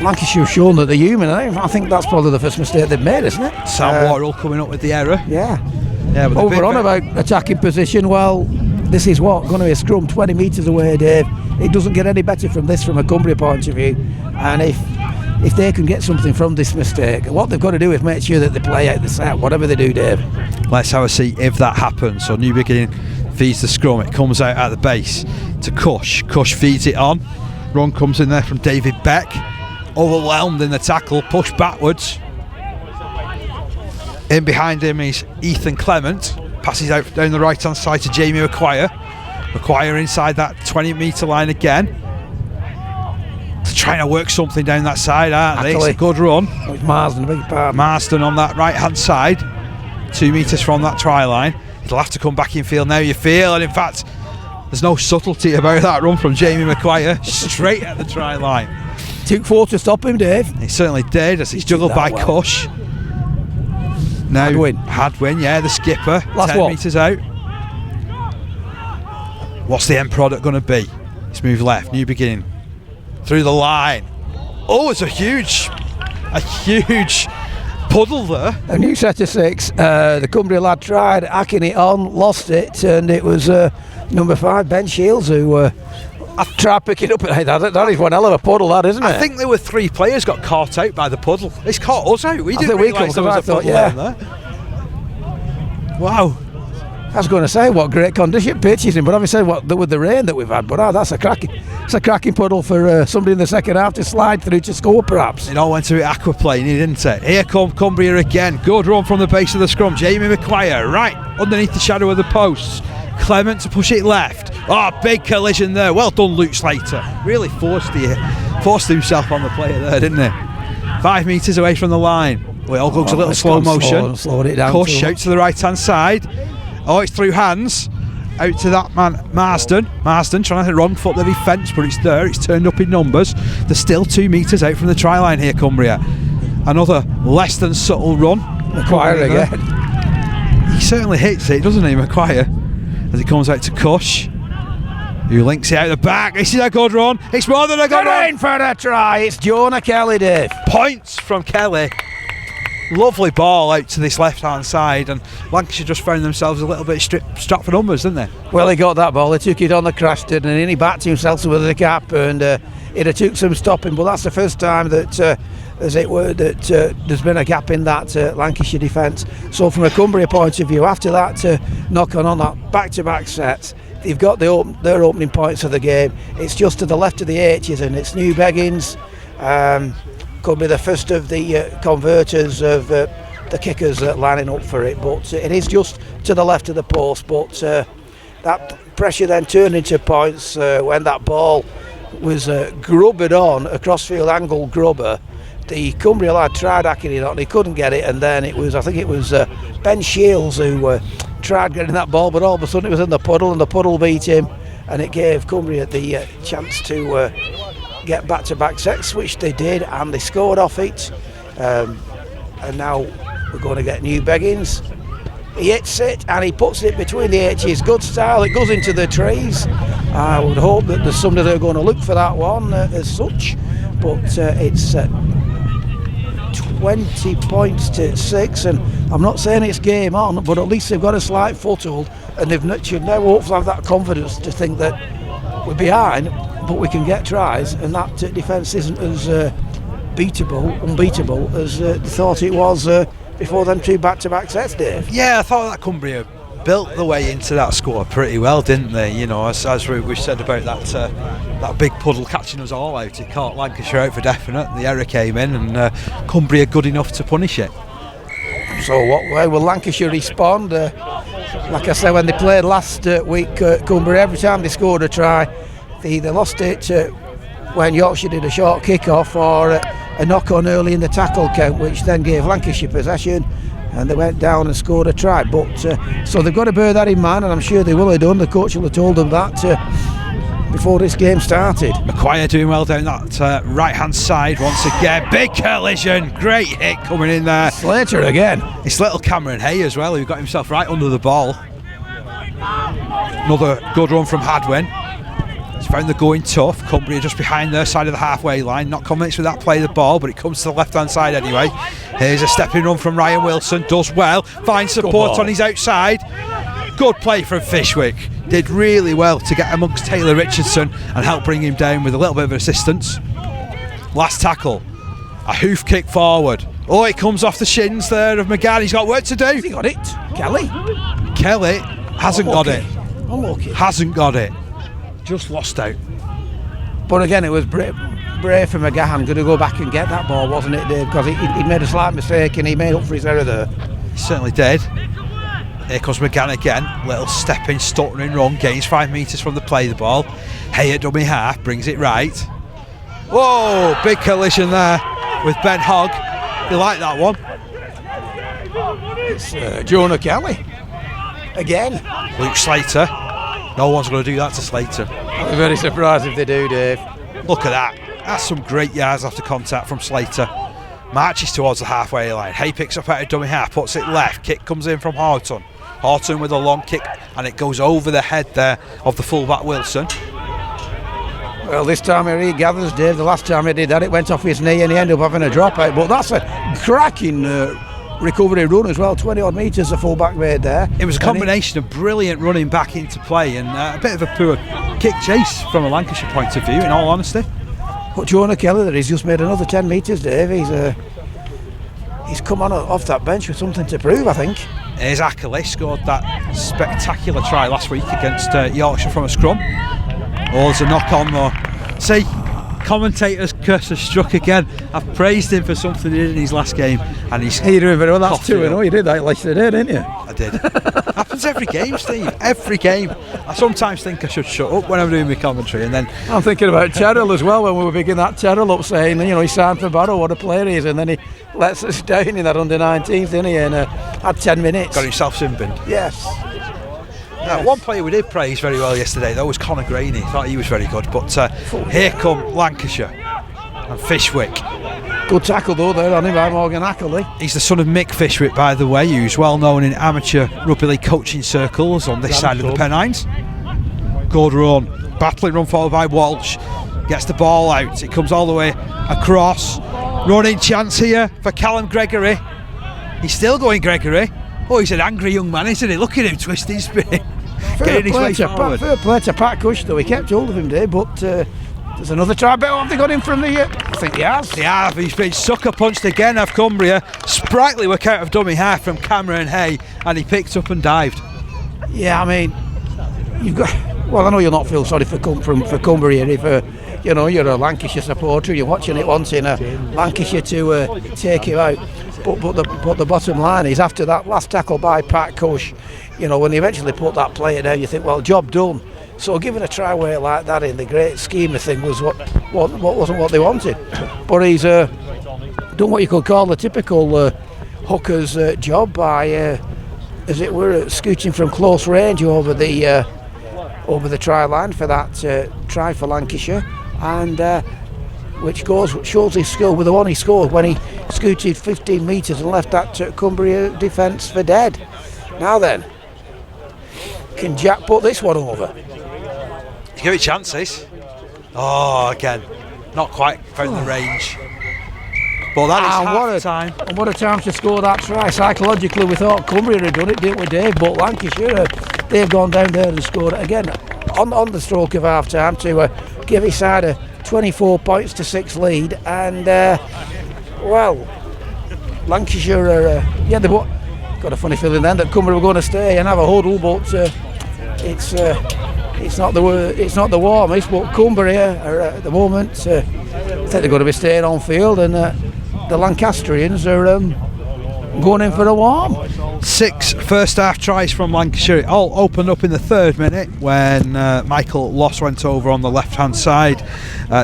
Lancashire have shown that they're human. I think that's probably the first mistake they've made, isn't it? Sam Worrell coming up with the error. Yeah. But over on about attacking position. Well, this is going to be a scrum 20 metres away, Dave. It doesn't get any better from this, from a Cumbria point of view. And if they can get something from this mistake, what they've got to do is make sure that they play out the set, whatever they do, Dave. Let's have a see if that happens. So New Beginning feeds the scrum. It comes out at the base to Cush. Cush feeds it on. Run comes in there from David Beck. Overwhelmed in the tackle, pushed backwards. In behind him is Ethan Clement. Passes out down the right hand side to Jamie McQuire. McQuire inside that 20 metre line again. They're trying to work something down that side, aren't they? It's a good run. Oh, it's Marsden, a big part. Marsden on that right hand side, 2 metres from that try line. He'll have to come back in field now, you feel, and in fact there's no subtlety about that run from Jamie McQuire, straight at the try line. Took 4 to stop him, Dave. He certainly did, as he's juggled by Cush. Now Hadwin, yeah, the skipper. Last 10 metres out. What's the end product going to be? It's moved left, New Beginning. Through the line. Oh, it's a huge puddle there. A new set of 6. The Cumbria lad tried hacking it on, lost it, and it was number 5, Ben Shields, who tried picking up. That is one hell of a puddle, that, isn't it? I think there were 3 players got caught out by the puddle. It's caught us out. We didn't realise there was a puddle down there. Wow. I was going to say what great condition pitch is in, but obviously with the rain that we've had, but that's a cracking puddle for somebody in the second half to slide through to score, perhaps. It all went to aquaplane, didn't it? Here come Cumbria again. Good run from the base of the scrum. Jamie McQuire right underneath the shadow of the posts. Clement to push it left. Oh, big collision there. Well done, Luke Slater. Really forced himself on the player there, didn't he? 5 metres away from the line. Well, it all goes a little slow motion. Slowed it down. Push out to the right hand side. Oh, it's through hands. Out to that man, Marsden. Marsden trying to wrong foot the defence, but it's there. It's turned up in numbers. They're still 2 metres out from the try line here, Cumbria. Another less than subtle run. McQuire again. He certainly hits it, doesn't he, McQuire? As it comes out to Cush, who links it out the back. This is a good run. It's more than a good run. In for the try. It's Jonah Kelly, Dave. Points from Kelly. Lovely ball out to this left-hand side, and Lancashire just found themselves a little bit strapped for numbers, didn't they? Well, he got that ball. He took it on the crash, didn't he? And he backed himself with the cap, and it took some stopping. But that's the first time that, as it were, that there's been a gap in that Lancashire defence. So, from a Cumbria point of view, after that knock on that back-to-back sets, they've got their opening points of the game. It's just to the left of the H's, and it's New Beggins. Could be the first of the converters of the kickers lining up for it, but it is just to the left of the post. But that pressure then turned into points when that ball was grubbered on, a crossfield angle grubber. The Cumbria lad tried hacking it on, he couldn't get it, and then it was Ben Shields who tried getting that ball, but all of a sudden it was in the puddle, and the puddle beat him, and it gave Cumbria the chance to get back-to-back sets, which they did, and they scored off it. And now we're going to get New Beggins. He hits it and he puts it between the H's. Good style. It goes into the trees. I would hope that there's somebody that are going to look for that one as such, but it's 20 points to 6, and I'm not saying it's game on, but at least they've got a slight foothold, and they've should now hopefully have that confidence to think that we're behind, but we can get tries, and that defence isn't as unbeatable as they thought it was before them 2 back-to-back sets, Dave. Yeah, I thought that Cumbria built the way into that score pretty well, didn't they? You know, as we said about that big puddle catching us all out, it caught Lancashire out for definite. The error came in, and Cumbria good enough to punish it. So what way will Lancashire respond? Like I said, when they played last week, Cumbria, every time they scored a try, they either lost it when Yorkshire did a short kick-off, or a knock-on early in the tackle count, which then gave Lancashire possession, and they went down and scored a try. But so they've got to bear that in mind, and I'm sure they will have done. The coach will have told them that before this game started. Maguire doing well down that right-hand side once again. Big collision, great hit coming in there. Slater again. It's little Cameron Hay as well, who got himself right under the ball. Another good run from Hadwin. He's found the going tough. Cumbria just behind their side of the halfway line. Not convinced with that play of the ball, but it comes to the left-hand side anyway. Here's a stepping run from Ryan Wilson. Does well. Finds support on his outside. Good play from Fishwick. Did really well to get amongst Taylor Richardson and help bring him down with a little bit of assistance. Last tackle. A hoof kick forward. Oh, it comes off the shins there of McGann. He's got work to do. Has he got it? Kelly hasn't got it. Unlucky. Hasn't got it. Just lost out. But again, it was brave for McGahan to go back and get that ball, wasn't it, Dave? Because he made a slight mistake and he made up for his error there. He certainly did. Here comes McGann again. Little stepping, stuttering run. Gains 5 metres from the play of the ball. Hay at dummy half. Brings it right. Whoa! Big collision there with Ben Hogg. You like that one? It's Jonah Kelly. Again. Luke Slater. No one's going to do that to Slater. I'll be very surprised if they do, Dave. Look at that. That's some great yards after contact from Slater. Marches towards the halfway line. Hay picks up out of dummy half, puts it left. Kick comes in from Horton. Horton with a long kick, and it goes over the head there of the fullback Wilson. Well, this time he regathers, Dave. The last time he did that, it went off his knee and he ended up having a dropout. But that's a cracking recovery run as well. 20 odd metres the fullback made there. It was a combination of brilliant running back into play and a bit of a poor kick chase from a Lancashire point of view, in all honesty. But Jonah Kelly there, he's just made another 10 metres, Dave. He's come on off that bench with something to prove, I think. Here's Ackley, scored that spectacular try last week against Yorkshire from a scrum. Oh, there's a knock on though. See, commentator's curse has struck again. I've praised him for something he did in his last game, and he's. Hey, that's 2-0. You did that yesterday, didn't you? I did. Happens every game, Steve. Every game. I sometimes think I should shut up when I'm doing my commentary, and then I'm thinking about Terrell as well. When we were picking that Terrell up, saying he signed for Barrow, what a player he is, and then he lets us down in that under-19s, didn't he? And had 10 minutes. Got himself sin-binned. Yes. One player we did praise very well yesterday though was Conor Graney. Thought he was very good, but here come Lancashire and Fishwick. Good tackle though there on him by Morgan Ackley. He's the son of Mick Fishwick, by the way, who's well known in amateur rugby league coaching circles on this side of the Pennines. Good run, battling run followed by Walsh. Gets the ball out, it comes all the way across. Running chance here for Callum Gregory. He's still going, Gregory. Oh, he's an angry young man, isn't he? Look at him twisting, spinning. Fair play to Pat Cush though, he kept hold of him, Dave, but there's another try. But have they got him from the I think they have. They have. He's been sucker punched again of Cumbria. Sprightly work out of dummy half from Cameron Hay, and he picked up and dived. Yeah, I mean, you've got. Well, I know you'll not feel sorry for Cumbria if you're a Lancashire supporter. You're watching it wanting Lancashire to take you out. But the bottom line is, after that last tackle by Pat Cush, when he eventually put that player down, you think, well, job done. So giving a try away like that in the great scheme of things was what wasn't what they wanted. But he's done what you could call the typical hooker's job by, as it were, scooting from close range over the try line for that try for Lancashire, and which shows his skill with the one he scored when he scooted 15 metres and left that Cumbria defence for dead. Now then, can Jack put this one over? Give it chances. Oh, again, not quite found the range. But that is And half time. And what a time to score that try. Psychologically, we thought Cumbria had done it, didn't we, Dave? But Lancashire, they've gone down there and scored it again on the stroke of half time to give his side a 24 points to 6 lead. And, well, Lancashire are, they've got a funny feeling then that Cumbria were going to stay and have a huddle, but it's not the warmest. But Cumbria are at the moment, I think they're going to be staying on field, and the Lancastrians are going in for a warm. 6 first half tries from Lancashire. It all opened up in the 3rd minute when Michael Loss went over on the left hand side.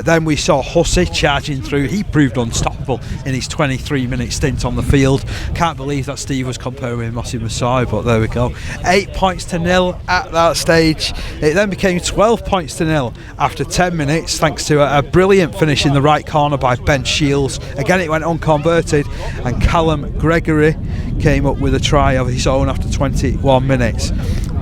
Then we saw Hussey charging through. He proved unstoppable in his 23-minute stint on the field. Can't believe that Steve was comparing with Mossy Masai, but there we go. 8 points to 0 at that stage. It then became 12 points to 0 after 10 minutes, thanks to a brilliant finish in the right corner by Ben Shields. Again, it went unconverted, and Callum Gregory came up with a try of his own after 21 minutes.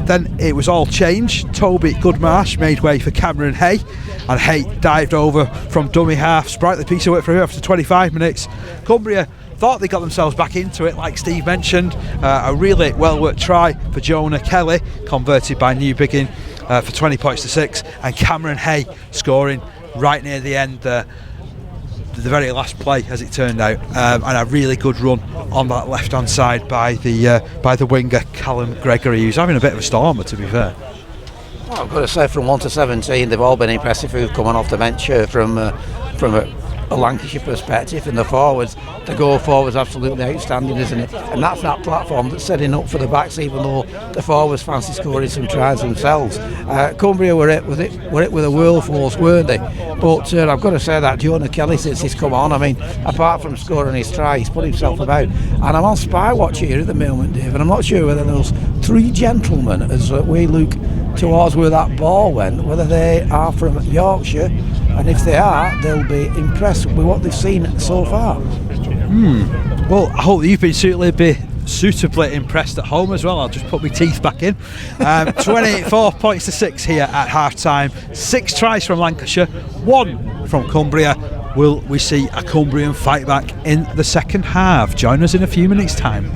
Then it was all changed. Toby Goodmarsh made way for Cameron Hay, and Hay dived over from dummy half, sprightly piece of work for him after 25 minutes. Cumbria thought they got themselves back into it, like Steve mentioned. A really well worked try for Jonah Kelly, converted by Newbiggin for 20 points to 6, and Cameron Hay scoring right near the end, the very last play, as it turned out, and a really good run on that left hand side by the winger Callum Gregory, who's having a bit of a stormer, to be fair. Well, I've got to say, from 1 to 17, they've all been impressive who've come on off the bench from a Lancashire perspective. And the forwards, the goal forwards, absolutely outstanding, isn't it? And that's that platform that's setting up for the backs, even though the forwards fancy scoring some tries themselves. Cumbria were it with a world force, weren't they? But I've got to say that Jonah Kelly, since he's come on, I mean, apart from scoring his try, he's put himself about. And I'm on spy watch here at the moment, Dave, and I'm not sure whether those 3 gentlemen, as we look towards where that ball went, whether they are from Yorkshire, and if they are, they'll be impressed with what they've seen so far. Well, I hope you've been suitably impressed at home as well. I'll just put my teeth back in. 24 points to 6 here at half time. 6 tries from Lancashire, 1 from Cumbria. Will we see a Cumbrian fight back in the second half? Join us in a few minutes' time.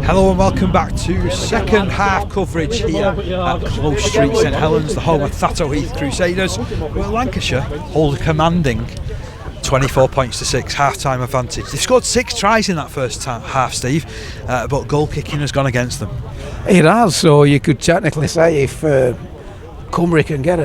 Hello and welcome back to second half coverage here at Close Street, St Helens, the home of Thatto Heath Crusaders, where Lancashire hold a commanding 24 points to 6 half-time advantage. They've scored 6 tries in that first half, Steve, but goal kicking has gone against them. It has, so you could technically say if Cumbria can get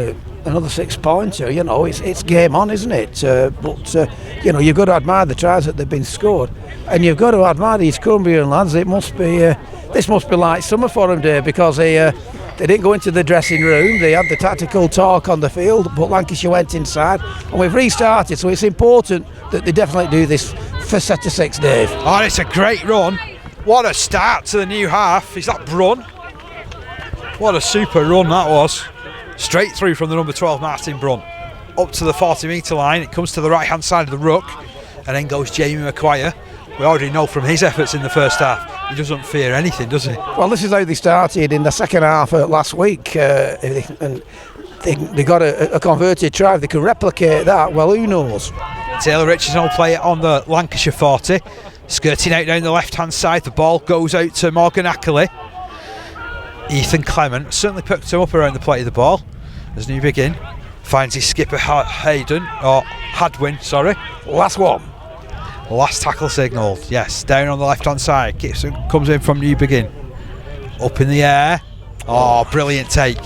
another 6-pointer, you know, it's game on, isn't it? But you know, you've got to admire the tries that they've been scored, and you've got to admire these Cumbrian lads. It must be this must be like summer for them, Dave, because they didn't go into the dressing room. They had the tactical talk on the field, but Lancashire went inside, and we've restarted. So it's important that they definitely do this for set of 6, Dave. Oh, it's a great run! What a start to the new half! Is that Brun? What a super run that was! Straight through from the number 12 Martin Brun up to the 40-metre line. It comes to the right hand side of the ruck, and then goes Jamie McQuire. We already know from his efforts in the first half, he doesn't fear anything, does he? Well, this is how they started in the second half last week, and they got a converted try. If they can replicate that, well, who knows? Taylor Richardson will play it on the Lancashire 40, skirting out down the left hand side. The ball goes out to Morgan Ackley. Ethan Clement certainly picked him up around the plate of the ball as Newbiggin finds his skipper Hadwin. Last tackle signalled. Yes, down on the left hand side. Comes in from Newbiggin. Up in the air. Oh, brilliant take.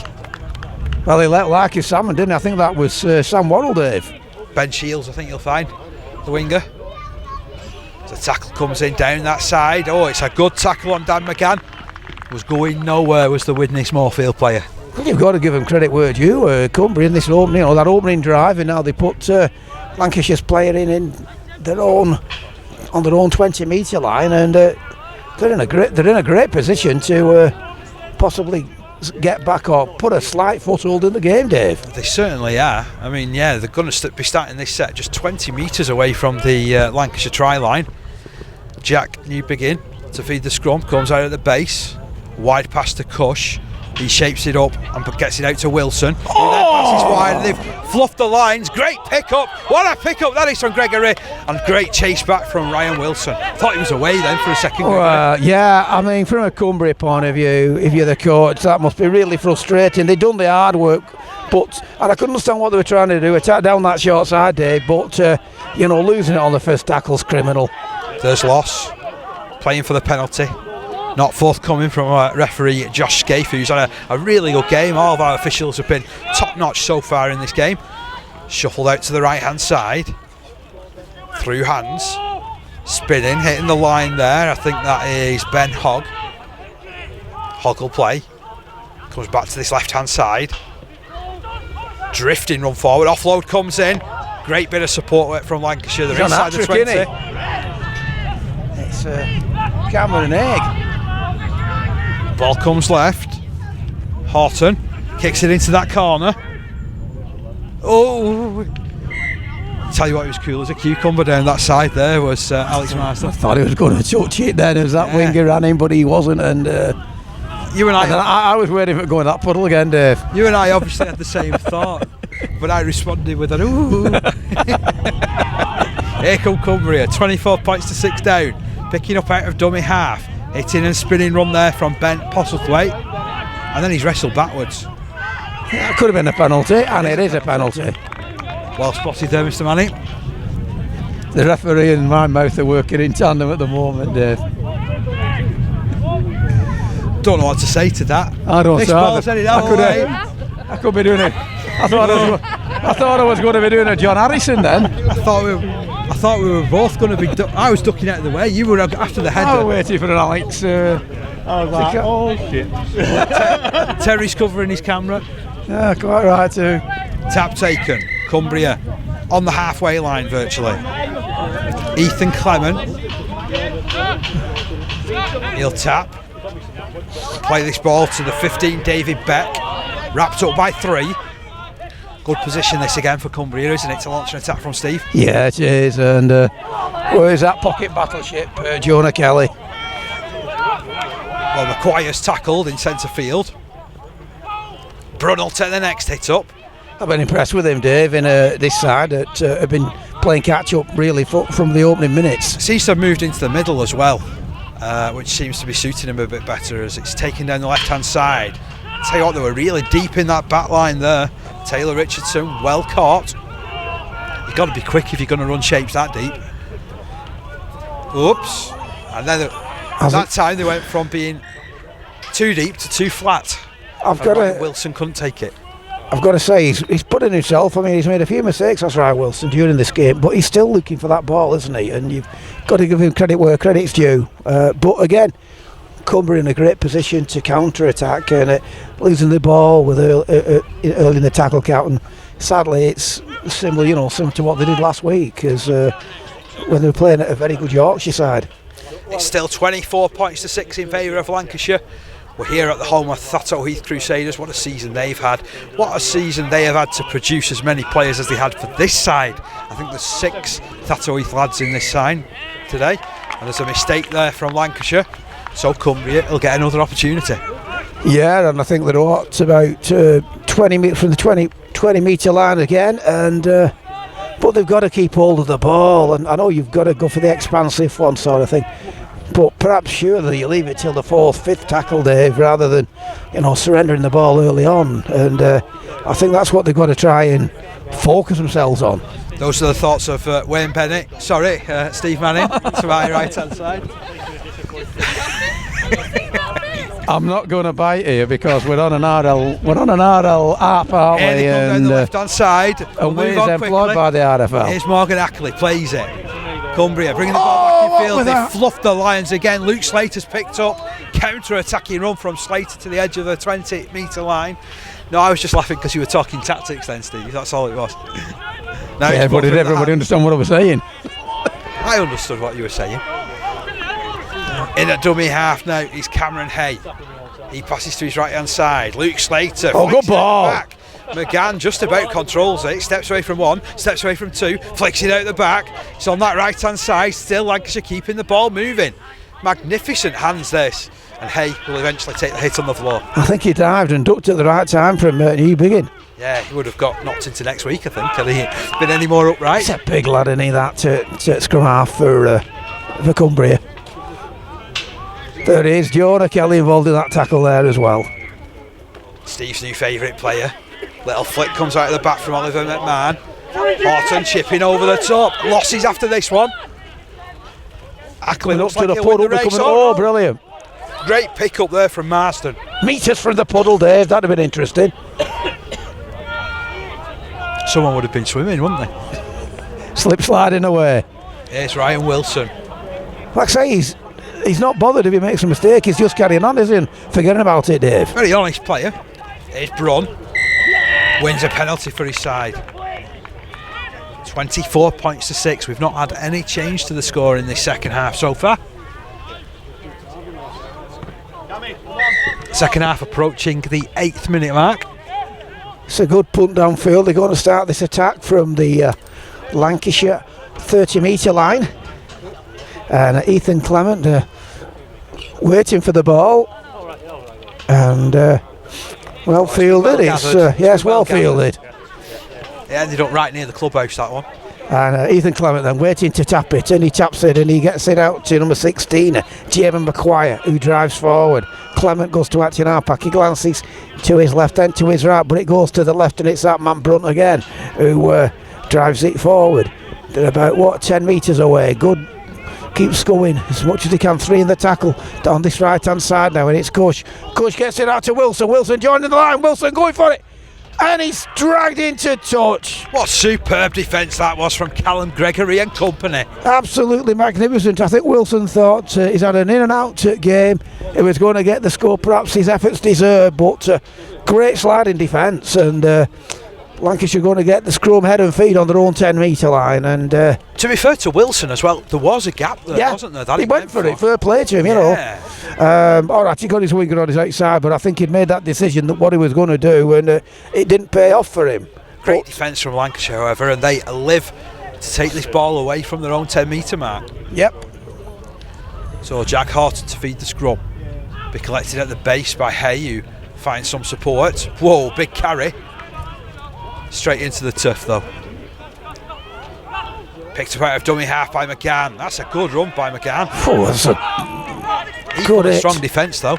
Well, he let Larky Salmon, didn't he? I think that was Sam Worrell, Dave. Ben Shields, I think you'll find, the winger. The tackle comes in down that side. Oh, it's a good tackle on Dan McGann. Was going nowhere, was the Widnes Moorfield player. Well, you've got to give them credit where due. Cumbria in this opening, that opening drive, and now they put Lancashire's player on their own 20-metre line, and they're in a great position to possibly get back or put a slight foothold in the game, Dave. They certainly are. I mean, yeah, they're going to be starting this set just 20 metres away from the Lancashire try line. Jack Newbegin to feed the scrum, comes out at the base, wide pass to Cush. He shapes it up and gets it out to Wilson. Who then passes wide. They've fluffed the lines. Great pick up. What a pick up that is from Gregory. And great chase back from Ryan Wilson. Thought he was away then for a second. Yeah, I mean, from a Cumbria point of view, if you're the coach, that must be really frustrating. They've done the hard work, and I couldn't understand what they were trying to do. Attack down that short side, Dave, but losing it on the first tackle's criminal. There's loss. Playing for the penalty. Not forthcoming from referee Josh Scaife, who's had a really good game. All of our officials have been top-notch so far in this game. Shuffled out to the right-hand side. Through hands. Spinning, hitting the line there. I think that is Ben Hogg. Hogg will play. Comes back to this left-hand side. Drifting run forward. Offload comes in. Great bit of support work from Lancashire. They're inside the 20. It's Cameron and Egg. Ball comes left. Horton kicks it into that corner. Oh! Tell you what, it was cool as a cucumber down that side there was Alex Marston. I thought he was going to touch it then as that winger ran in, but he wasn't. And you and I was waiting for going that puddle again, Dave. You and I obviously had the same thought, but I responded with an ooh. Here come Cumbria, 24 points to 6 down, picking up out of dummy half. Hitting and spinning run there from Ben Postlethwaite, and then he's wrestled backwards. That could have been a penalty, and it is a penalty. Well spotted there, Mr. Manning. The referee and my mouth are working in tandem at the moment, Dave. Don't know what to say to that. I don't this know. ball's headed our way. I could be doing it. I thought I was going to be doing a John Harrison then. I thought we were both going to be. I was ducking out of the way. You were after the header. I was waiting for an Alex. I was like, oh shit. Terry's covering his camera. Yeah, quite right too. Tap taken. Cumbria on the halfway line virtually. Ethan Clement. He'll tap. Play this ball to the 15, David Beck. Wrapped up by 3. Good position this again for Cumbria, isn't it, to launch an attack from Steve? Yeah, it is. And where's that pocket battleship, Jonah Kelly? Well, McQuire's tackled in centre field. Brun will take the next hit up. I've been impressed with him, Dave, in this side that have been playing catch-up really from the opening minutes. Seems to have moved into the middle as well, which seems to be suiting him a bit better as it's taken down the left-hand side. Tell you what, they were really deep in that back line there. Taylor Richardson, well caught. You've got to be quick if you're going to run shapes that deep. Oops. And then that time they went from being too deep to too flat. Wilson couldn't take it. I've got to say, he's put in himself. I mean, he's made a few mistakes, that's right, Wilson, during this game, but he's still looking for that ball, isn't he? And you've got to give him credit where credit's due. But again, Cumbria in a great position to counter-attack, and losing the ball with early in the tackle count. And sadly, it's similar to what they did last week, as when they were playing at a very good Yorkshire side. It's still 24 points to 6 in favour of Lancashire. We're here at the home of Thatto Heath Crusaders. What a season they've had. What a season they have had to produce as many players as they had for this side. I think there's 6 Thatto Heath lads in this side today. And there's a mistake there from Lancashire. So Cumbria will get another opportunity. Yeah, and I think they're about 20 metres from the 20 metre line again. And but they've got to keep hold of the ball. And I know you've got to go for the expansive one sort of thing. But perhaps surely you leave it till the 4th, 5th tackle, Dave, rather than surrendering the ball early on. And I think that's what they've got to try and focus themselves on. Those are the thoughts of Wayne Bennett. Sorry, Steve Manning to my right hand side. I'm not going to bite here because we're on an RL app, aren't we? And the left hand side. And we're employed by the RFL. Here's Morgan Ackley, plays it. Cumbria bringing the ball back in field. They fluffed the Lions again. Luke Slater's picked up. Counter-attacking run from Slater to the edge of the 20 metre line. No, I was just laughing because you were talking tactics then, Steve. That's all it was. Yeah, but did everybody understand what I was saying? I understood what you were saying. In a dummy half now is Cameron Hay. He passes to his right hand side. Luke Slater. Oh, good ball. Back. McGann just about controls it. Steps away from 1, steps away from 2, flicks it out the back. It's on that right hand side. Still Lancashire keeping the ball moving. Magnificent hands this. And Hay will eventually take the hit on the floor. I think he dived and ducked at the right time from New Biggin. Yeah, he would have got knocked into next week, I think, had he been any more upright. He's a big lad, isn't he, that to scrum half for Cumbria. There is Jonah Kelly involved in that tackle there as well. Steve's new favourite player. Little flick comes out of the back from Oliver McMahon. Horton chipping over the top. Losses after this one. Ackland Up looks to like the he'll win puddle. the race. Oh, brilliant. Great pick up there from Marsden. Metres from the puddle, Dave. That'd have been interesting. Someone would have been swimming, wouldn't they? Slip sliding away. Here's Ryan Wilson. Like I say, he's not bothered if he makes a mistake. He's just carrying on, isn't he? Forgetting about it, Dave. Very honest player. Here's Brun. Wins a penalty for his side. 24 points to 6. We've not had any change to the score in this second half so far. Second half approaching the 8th minute mark. It's a good punt downfield. They're going to start this attack from the Lancashire 30-metre line. And Ethan Clement waiting for the ball. And well fielded. It's well fielded. It ended up right near the clubhouse, that one. And Ethan Clement then waiting to tap it, and he taps it and he gets it out to number 16, Jamin McQuire, who drives forward. Clement goes to Acton Arpak, he glances to his left and to his right, but it goes to the left and it's that man Brunt again who drives it forward. They're about 10 metres away. Good, keeps going as much as he can. 3 in the tackle down this right hand side now, and it's Cush. Cush gets it out to Wilson. Wilson joining the line. Wilson going for it. And he's dragged into touch. What superb defence that was from Callum Gregory and company. Absolutely magnificent. I think Wilson thought he's had an in and out game. He was going to get the score perhaps his efforts deserve, but great sliding defence, and Lancashire going to get the scrum head and feet on their own 10-metre line. And to be fair to Wilson as well, there was a gap there, wasn't there? That he went for it. Fair play to him, you know. All right, he got his winger on his outside, but I think he'd made that decision that what he was going to do, and it didn't pay off for him. Great defence from Lancashire, however, and they live to take this ball away from their own 10-metre mark. Yep. So Jack Horton to feed the scrum. Be collected at the base by Hay, who finds some support. Whoa, big carry. Straight into the turf though. Picked up out of dummy half by McGann. That's a good run by McGann. Oh, that's a good strong defence though.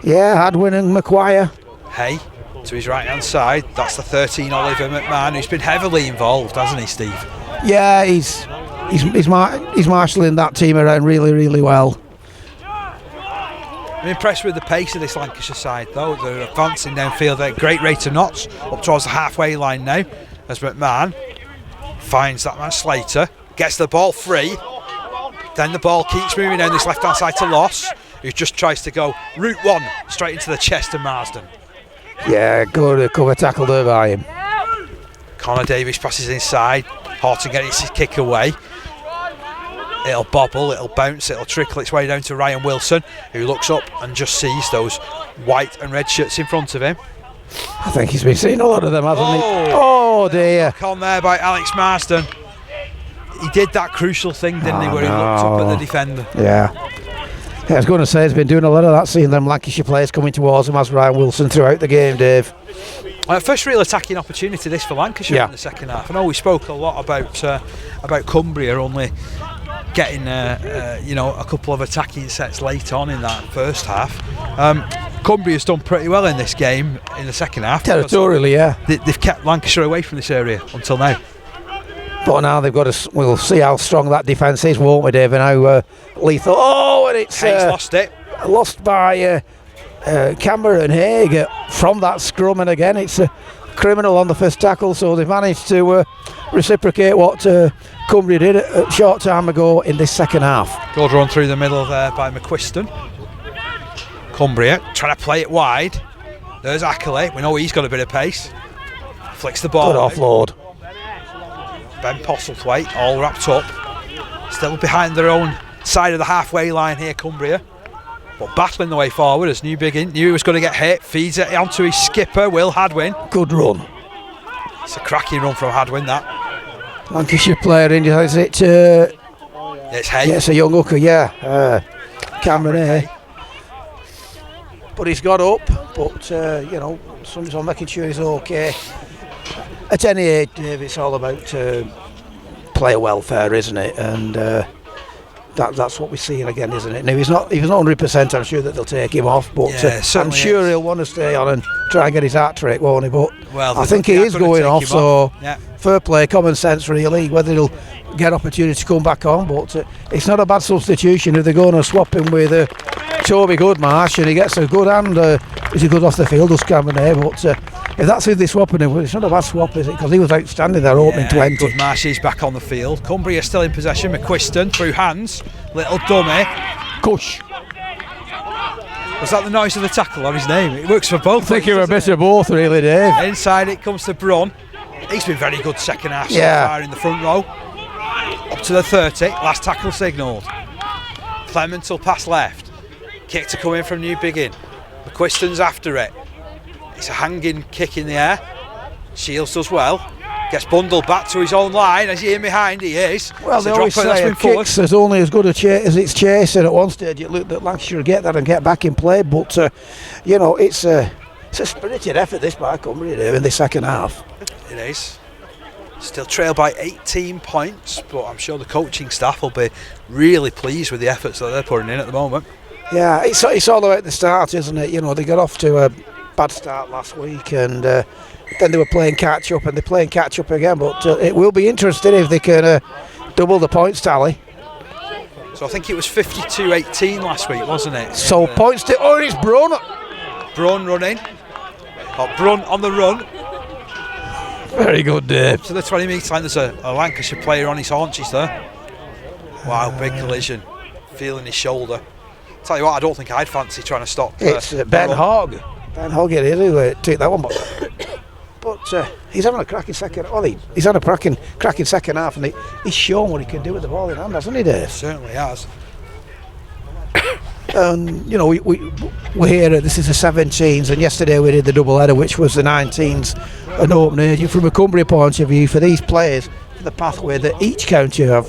Yeah, Hadwin and McQuire. Hay to his right hand side. That's the 13 Oliver McMahon, who's been heavily involved, hasn't he, Steve? Yeah, he's marshalling that team around really, really well. I'm impressed with the pace of this Lancashire side though. They're advancing downfield at a great rate of knots up towards the halfway line now, as McMahon finds that man Slater, gets the ball free, then the ball keeps moving down this left hand side to Loss, who just tries to go route 1 straight into the chest of Marsden. Yeah, good cover tackle there by him. Connor Davies passes inside, Horton gets his kick away. It'll bobble, it'll bounce, it'll trickle its way down to Ryan Wilson, who looks up and just sees those white and red shirts in front of him. I think he's been seeing a lot of them, hasn't he? Oh dear. Back on there by Alex Marsden. He did that crucial thing, didn't he, where he looked up at the defender. Yeah. I was going to say, he's been doing a lot of that, seeing them Lancashire players coming towards him as Ryan Wilson throughout the game, Dave. First real attacking opportunity this for Lancashire in the second half. I know we spoke a lot about Cumbria only getting a couple of attacking sets late on in that first half. Cumbria's done pretty well in this game in the second half. Territorially, yeah. They've kept Lancashire away from this area until now. But now they've got to. We'll see how strong that defence is, won't we, Dave? And how lethal. Oh, and it's lost it. Lost by Cameron Haig from that scrum, and again it's a criminal on the first tackle. So they've managed to reciprocate what Cumbria did a short time ago in this second half. Good run through the middle there by McQuiston. Cumbria trying to play it wide. There's Ackley. We know he's got a bit of pace. Flicks the ball. Good offload. Ben Postlethwaite all wrapped up. Still behind their own side of the halfway line here, Cumbria. but battling the way forward as Newbigin knew he was going to get hit, feeds it onto his skipper, Will Hadwin. Good run. It's a cracking run from Hadwin, that. Lancashire player in, is it? It's Hay. Yeah, it's a young hooker, yeah. Cameron Hay. But he's got up, but, somebody's on making sure he's okay. At any age, Dave, it's all about player welfare, isn't it? And that's what we're seeing again, isn't it? Now, if he's not 100%, I'm sure that they'll take him off, but I'm sure he'll want to stay on and try and get his hat trick, won't he? But I think he is going off, so fair play, common sense really, whether he'll get opportunity to come back on, but it's not a bad substitution if they're going to swap him with Toby Goodmarsh and he gets a good hand. He's a good off the field, does Cameron there, but if that's who they're swapping him, it's not a bad swap, is it? Because he was outstanding there opening 20. Goodmarsh is back on the field. Cumbria still in possession. McQuiston through hands, little dummy. Cush. Was that the noise of the tackle or his name? It works for both. I think you're a bit of both, really, Dave. Inside it comes to Brun. He's been very good second half so far in the front row. Up to the 30, last tackle signalled. Clement will pass left. Kick to come in from Newbigin. McQuiston's after it. It's a hanging kick in the air. Shields does well. Gets bundled back to his own line. As he in behind, he is. Well, they always say a kick's is only as good as its chasing. At one stage, it looked that Lancashire would get that and get back in play. But, it's a spirited effort, this by Cumbria in the second half. It is. Still trailed by 18 points, but I'm sure the coaching staff will be really pleased with the efforts that they're putting in at the moment. Yeah, it's all about the start, isn't it? They got off to a bad start last week and then they were playing catch up and they're playing catch up again, but it will be interesting if they can double the points tally. So I think it was 52-18 last week, wasn't it? So points to... Oh, it's Brun! Brun running. Brun on the run. Very good, Dave. Up to the 20 metre line, there's a Lancashire player on his haunches there. Wow, big collision. Feeling his shoulder. Tell you what, I don't think I'd fancy trying to stop. It's Ben Hogg. Ben Hogg it is who take that one, but he's having a cracking second. Well, he's had a cracking second half, and he's shown what he can do with the ball in hand, hasn't he, Dave? Certainly has. And we're here. This is the 17s, and yesterday we did the double header, which was the 19s and open age. From a Cumbria point of view, for these players, for the pathway that each county have,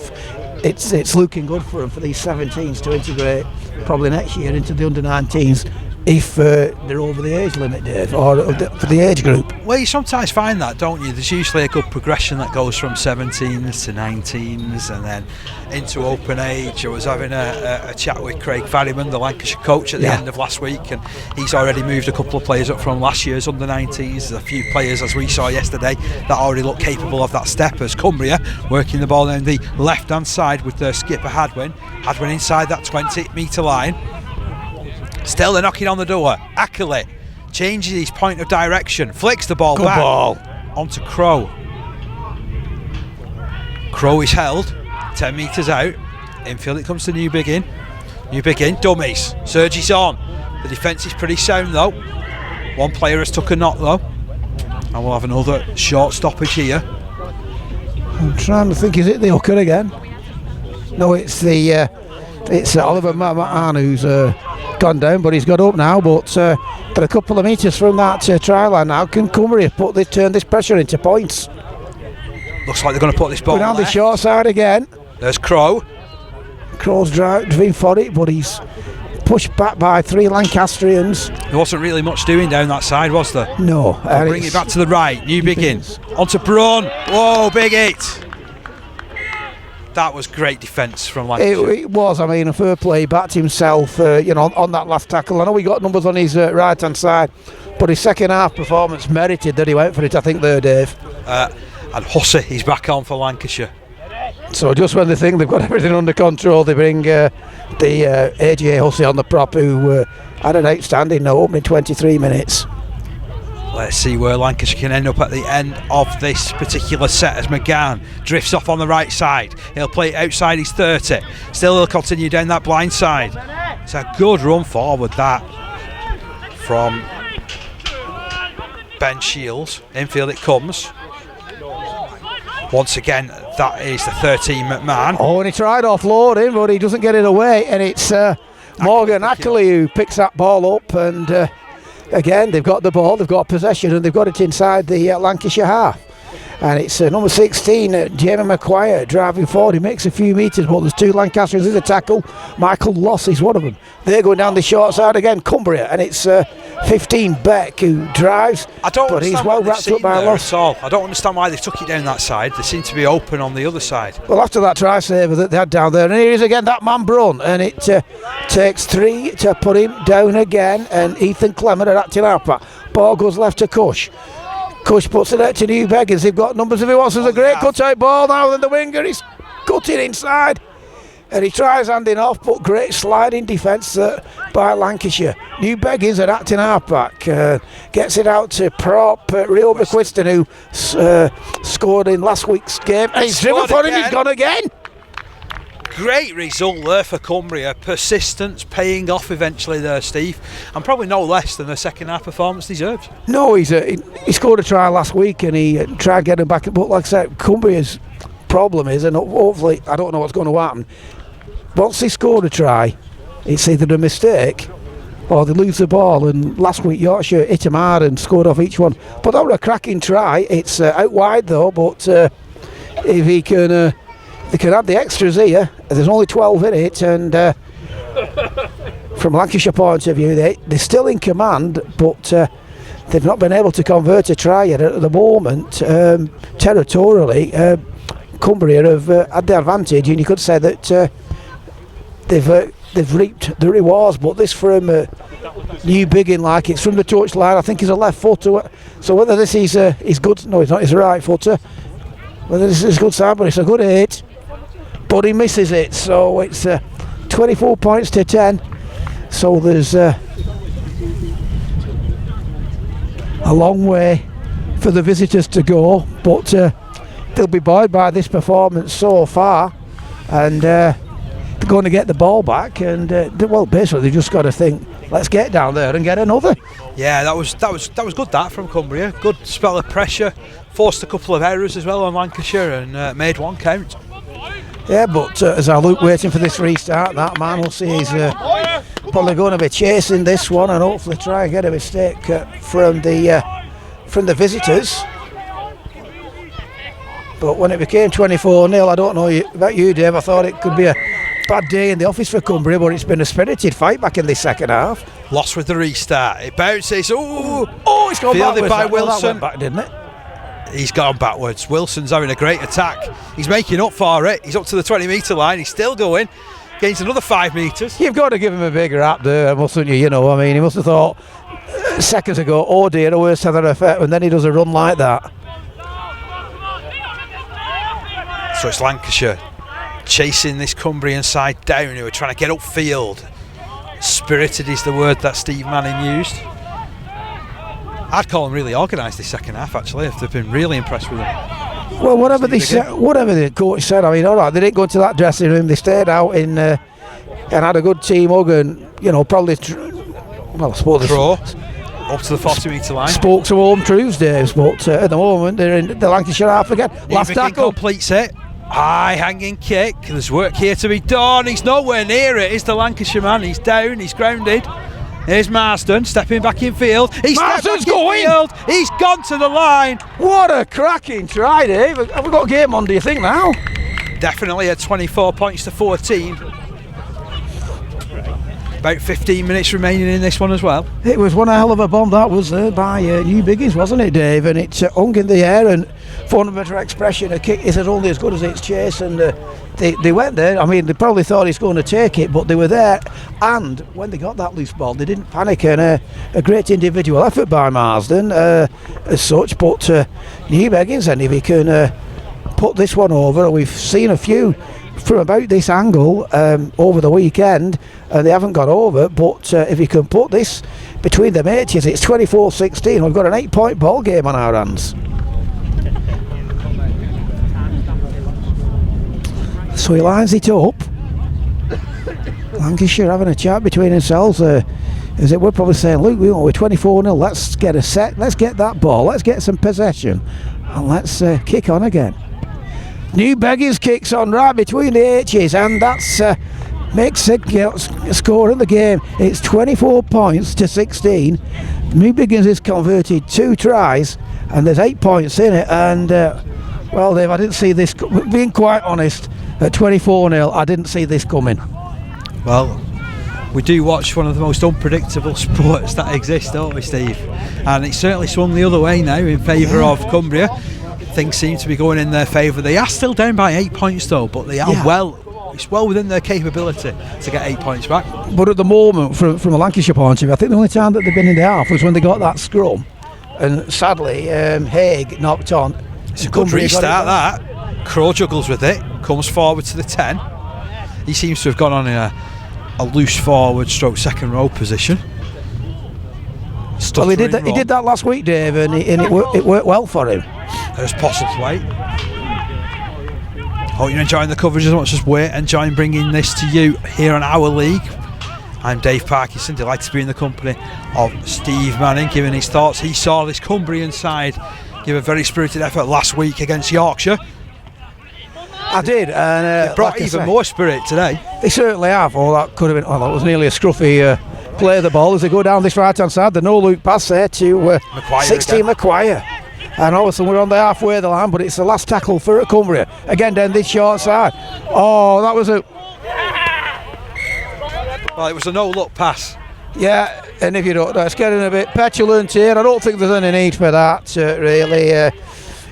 it's looking good for them, for these 17s to integrate probably next year into the under 19s if they're over the age limit, Dave, or for the age group. Well, you sometimes find that, don't you? There's usually a good progression that goes from 17s to 19s and then into open age. I was having a chat with Craig Farryman, the Lancashire coach, at the end of last week, and he's already moved a couple of players up from last year's under 19s. There's a few players, as we saw yesterday, that already look capable of that step, as Cumbria working the ball down the left hand side with their skipper Hadwin inside that 20 metre line. Still they're knocking on the door. Ackley changes his point of direction, flicks the ball back onto Crow. Crow is held 10 metres out. Infield it comes to Newbigin. Dummies. Sergi's on. The defence is pretty sound though. One player has took a knock though, and we'll have another short stoppage here. I'm trying to think, is it the hooker again? No, it's Oliver Mahan who's gone down, but he's got up now. But they're a couple of metres from that try line now. Can Cumbria turn this pressure into points? Looks like they're going to put this ball down the short side again. There's Crow. Crow's driving for it, but he's pushed back by three Lancastrians. There wasn't really much doing down that side, was there? No. Bring it back to the right. Newbigin onto Brun. Whoa, big hit. That was great defence from Lancashire. It was, a fair play. He backed himself, on that last tackle. I know he got numbers on his right-hand side, but his second half performance merited that he went for it, I think, there, Dave. And Hussey, he's back on for Lancashire. So just when they think they've got everything under control, they bring the AJ Hussey on the prop, who had an outstanding opening 23 minutes. Let's see where Lancashire can end up at the end of this particular set as McGann drifts off on the right side. He'll play it outside his 30. Still he'll continue down that blind side. It's a good run forward that from Ben Shields. Infield it comes. Once again, that is the 13 McMahon. Oh, and he tried offloading, but he doesn't get it away, and it's Morgan Ackley who picks that ball up, and again they've got the ball, they've got possession, and they've got it inside the Lancashire half. And it's number 16, Jamie McQuire, driving forward. He makes a few metres, but there's two Lancashires. There's a tackle. Michael Loss is one of them. They're going down the short side again, Cumbria, and it's 15 Beck who drives, but he's well wrapped up by Loss. I don't understand why they took it down that side. They seem to be open on the other side. Well, after that try saver that they had down there, and here is again that man Brun, and it takes 3 to put him down again, and Ethan Clement at acting outback. Ball goes left to Cush. Cush puts it out to New Beggars. They've got numbers if he wants. There's a great cut-out ball now, then the winger is cutting inside. And he tries handing off, but great sliding defence by Lancashire. New Beggars at acting halfback. Gets it out to prop Rio McQuiston, who scored in last week's game. And he's driven for him, he's gone again. Great result there for Cumbria. Persistence paying off eventually there, Steve, and probably no less than the second half performance deserves. No, he scored a try last week, and he tried getting back. But like I said, Cumbria's problem is, and hopefully I don't know what's going to happen, once they scored a try, it's either a mistake or they lose the ball. And last week Yorkshire hit him hard and scored off each one. But that was a cracking try. It's out wide though, but if he can they can add the extras here. There's only 12 in it, and from Lancashire point of view, they're still in command, but they've not been able to convert a try yet. At the moment, territorially, Cumbria have had the advantage, and you could say that they've reaped the rewards. But this from New Biggin, like it's from the touchline. I think he's a left footer. So whether this is good, no, he's not. He's a right footer. Whether this is good side, but it's a good hit. But he misses it, so it's 24 points to 10. So there's a long way for the visitors to go, but they'll be buoyed by this performance so far, and they're going to get the ball back. And well, basically they've just got to think, let's get down there and get another. Yeah, that was good. That from Cumbria, good spell of pressure, forced a couple of errors as well on Lancashire, and made one count. Yeah, but as I look waiting for this restart, that man will see he's probably going to be chasing this one and hopefully try and get a mistake from the visitors. But when it became 24-0, I don't know about you, Dave, I thought it could be a bad day in the office for Cumbria, but it's been a spirited fight back in this second half. Lost with the restart. It bounces. It's gone fielded backwards. by Wilson. Well, that went back, didn't it? He's gone backwards. Wilson's having a great attack. He's making up for it. He's up to the 20-metre line. He's still going. Gains another 5 metres. You've got to give him a bigger rap there, mustn't you? You know, I mean, he must have thought seconds ago, oh dear, worst to that effect, and then he does a run like that. So it's Lancashire chasing this Cumbrian side down, who are trying to get upfield. Spirited is the word that Steve Manning used. I'd call them really organised this second half, actually. If they've been really impressed with them. Well, whatever the coach said, I mean, all right, they didn't go into that dressing room. They stayed out and had a good team hug, and probably, I suppose up to the 40-metre line. Spoke some home truths, Dave, but at the moment they're in the Lancashire half again. Last tackle completes it. High hanging kick. There's work here to be done. He's nowhere near it. Is the Lancashire man? He's down. He's grounded. Here's Marsden stepping back in field. Marsden's going! He's gone to the line. What a cracking try, Dave. Have we got a game on, do you think, now? Definitely at 24 points to 14. About 15 minutes remaining in this one as well. It was one hell of a bomb that was by New Biggies, wasn't it, Dave? And it hung in the air, and for a better expression, a kick is only as good as its chase, and they went there. I mean, they probably thought he's going to take it, but they were there, and when they got that loose ball, they didn't panic, and a great individual effort by Marsden as such, but New Biggies, and if he can put this one over, we've seen a few from about this angle over the weekend, and they haven't got over, but if you can put this between the matches, it's 24-16. We've got an 8-point ball game on our hands. So he lines it up. Lancashire having a chat between themselves, as it we're probably saying, look, we're 24-0, let's get a set, let's get that ball, let's get some possession, and let's kick on again. New Beggars kicks on right between the H's, and that's makes a score in the game. It's 24 points to 16. New Biggins has converted 2 tries, and there's 8 points in it. And well, Dave, I didn't see this. Being quite honest, at 24-0, I didn't see this coming. Well, we do watch one of the most unpredictable sports that exists, don't we, Steve? And it's certainly swung the other way now in favour of Cumbria. Things seem to be going in their favour. They are still down by 8 points though, but they are it's well within their capability to get 8 points back. But at the moment, from a Lancashire point of view, I think the only time that they've been in the half was when they got that scrum, and sadly Haig knocked on. It's a good restart that. Crow juggles with it, comes forward to the 10. He seems to have gone on in a loose forward stroke second row position. Well, he did that last week, Dave, and it worked well for him. There's Postlethwaite. Hope you're enjoying the coverage as much as we're enjoying bringing this to you here on our league. I'm Dave Parkinson, delighted to be in the company of Steve Manning, giving his thoughts. He saw this Cumbrian side give a very spirited effort last week against Yorkshire. I did, and they brought even more spirit today. They certainly have. Oh, that could have been. Oh, that was nearly a scruffy play of the ball as they go down this right-hand side. The no-look pass there to 16 Maguire. And all of a sudden we're on the halfway of the line, but it's the last tackle for Cumbria. Again down this short side. Oh, that was a... Well, it was a no-look pass. Yeah, and if you don't know, it's getting a bit petulant here. I don't think there's any need for that, really.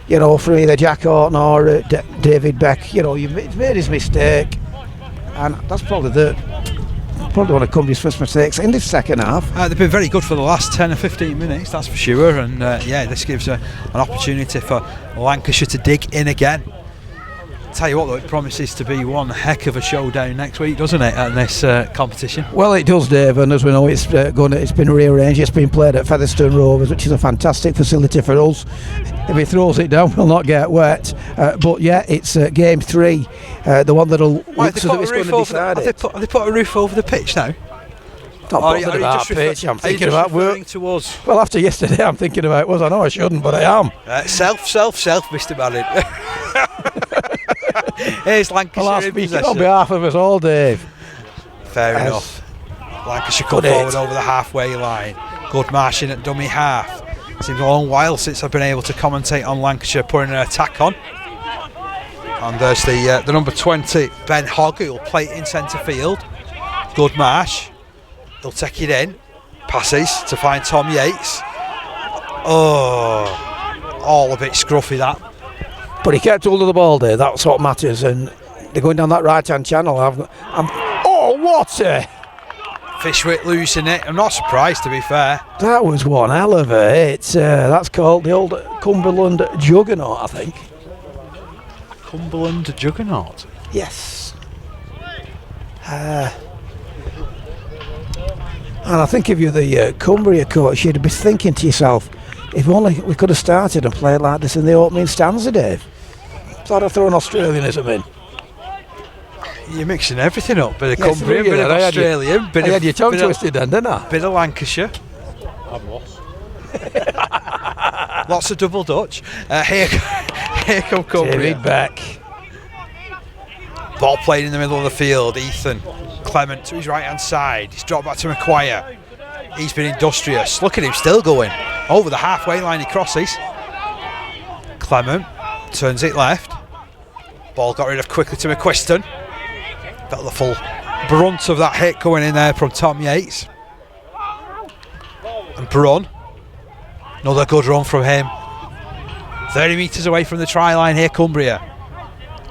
For either Jack Horton or David Beck. He's made his mistake. And that's probably one of Cumbria's first mistakes in this second half. They've been very good for the last 10 or 15 minutes, that's for sure. And this gives an opportunity for Lancashire to dig in again. Tell you what, though, it promises to be one heck of a showdown next week, doesn't it, at this competition? Well, it does, Dave, and as we know, it's been rearranged. It's been played at Featherstone Rovers, which is a fantastic facility for us. If he throws it down, we'll not get wet. But yeah, it's game 3, the one that'll look as if it's going to decide it. Have they put a roof over the pitch now? Not bothered about pitch. I'm thinking about work. To us? Well, after yesterday, I'm thinking about us. I know I shouldn't, but I am. Self, Mr. Barrett. Here's Lancashire in possession. On behalf of us all, Dave. Fair enough. Lancashire come forward over the halfway line. Good march in at dummy half. Seems a long while since I've been able to commentate on Lancashire putting an attack on. And there's the number 20, Ben Hogg, who'll play it in centre field. Good march. He'll take it in. Passes to find Tom Yates. Oh, all a bit scruffy that. But he kept hold of the ball there, that's what matters, and they're going down that right-hand channel. Oh, what a... Fishwick losing it. I'm not surprised, to be fair. That was one hell of a hit. That's called the old Cumberland Juggernaut, I think. Cumberland Juggernaut? Yes. And I think if you're the Cumbria coach, you'd be thinking to yourself, if only we could have started and played like this in the opening stanza, Dave. Thought I'd throw an Australianism in. You're mixing everything up. Bit of Cumbria, bit of Australian. I had your tongue twisted then, didn't I? Bit of Lancashire. I've lost. Lots of double Dutch. Here come Cumbria. David Beck. Ball played in the middle of the field. Ethan Clement to his right hand side. He's dropped back to Maguire. He's been industrious. Look at him still going. Over the halfway line he crosses. Clement turns it left. Ball got rid of quickly to McQuiston. Felt the full brunt of that hit going in there from Tom Yates. And Brun. Another good run from him. 30 metres away from the try line here, Cumbria.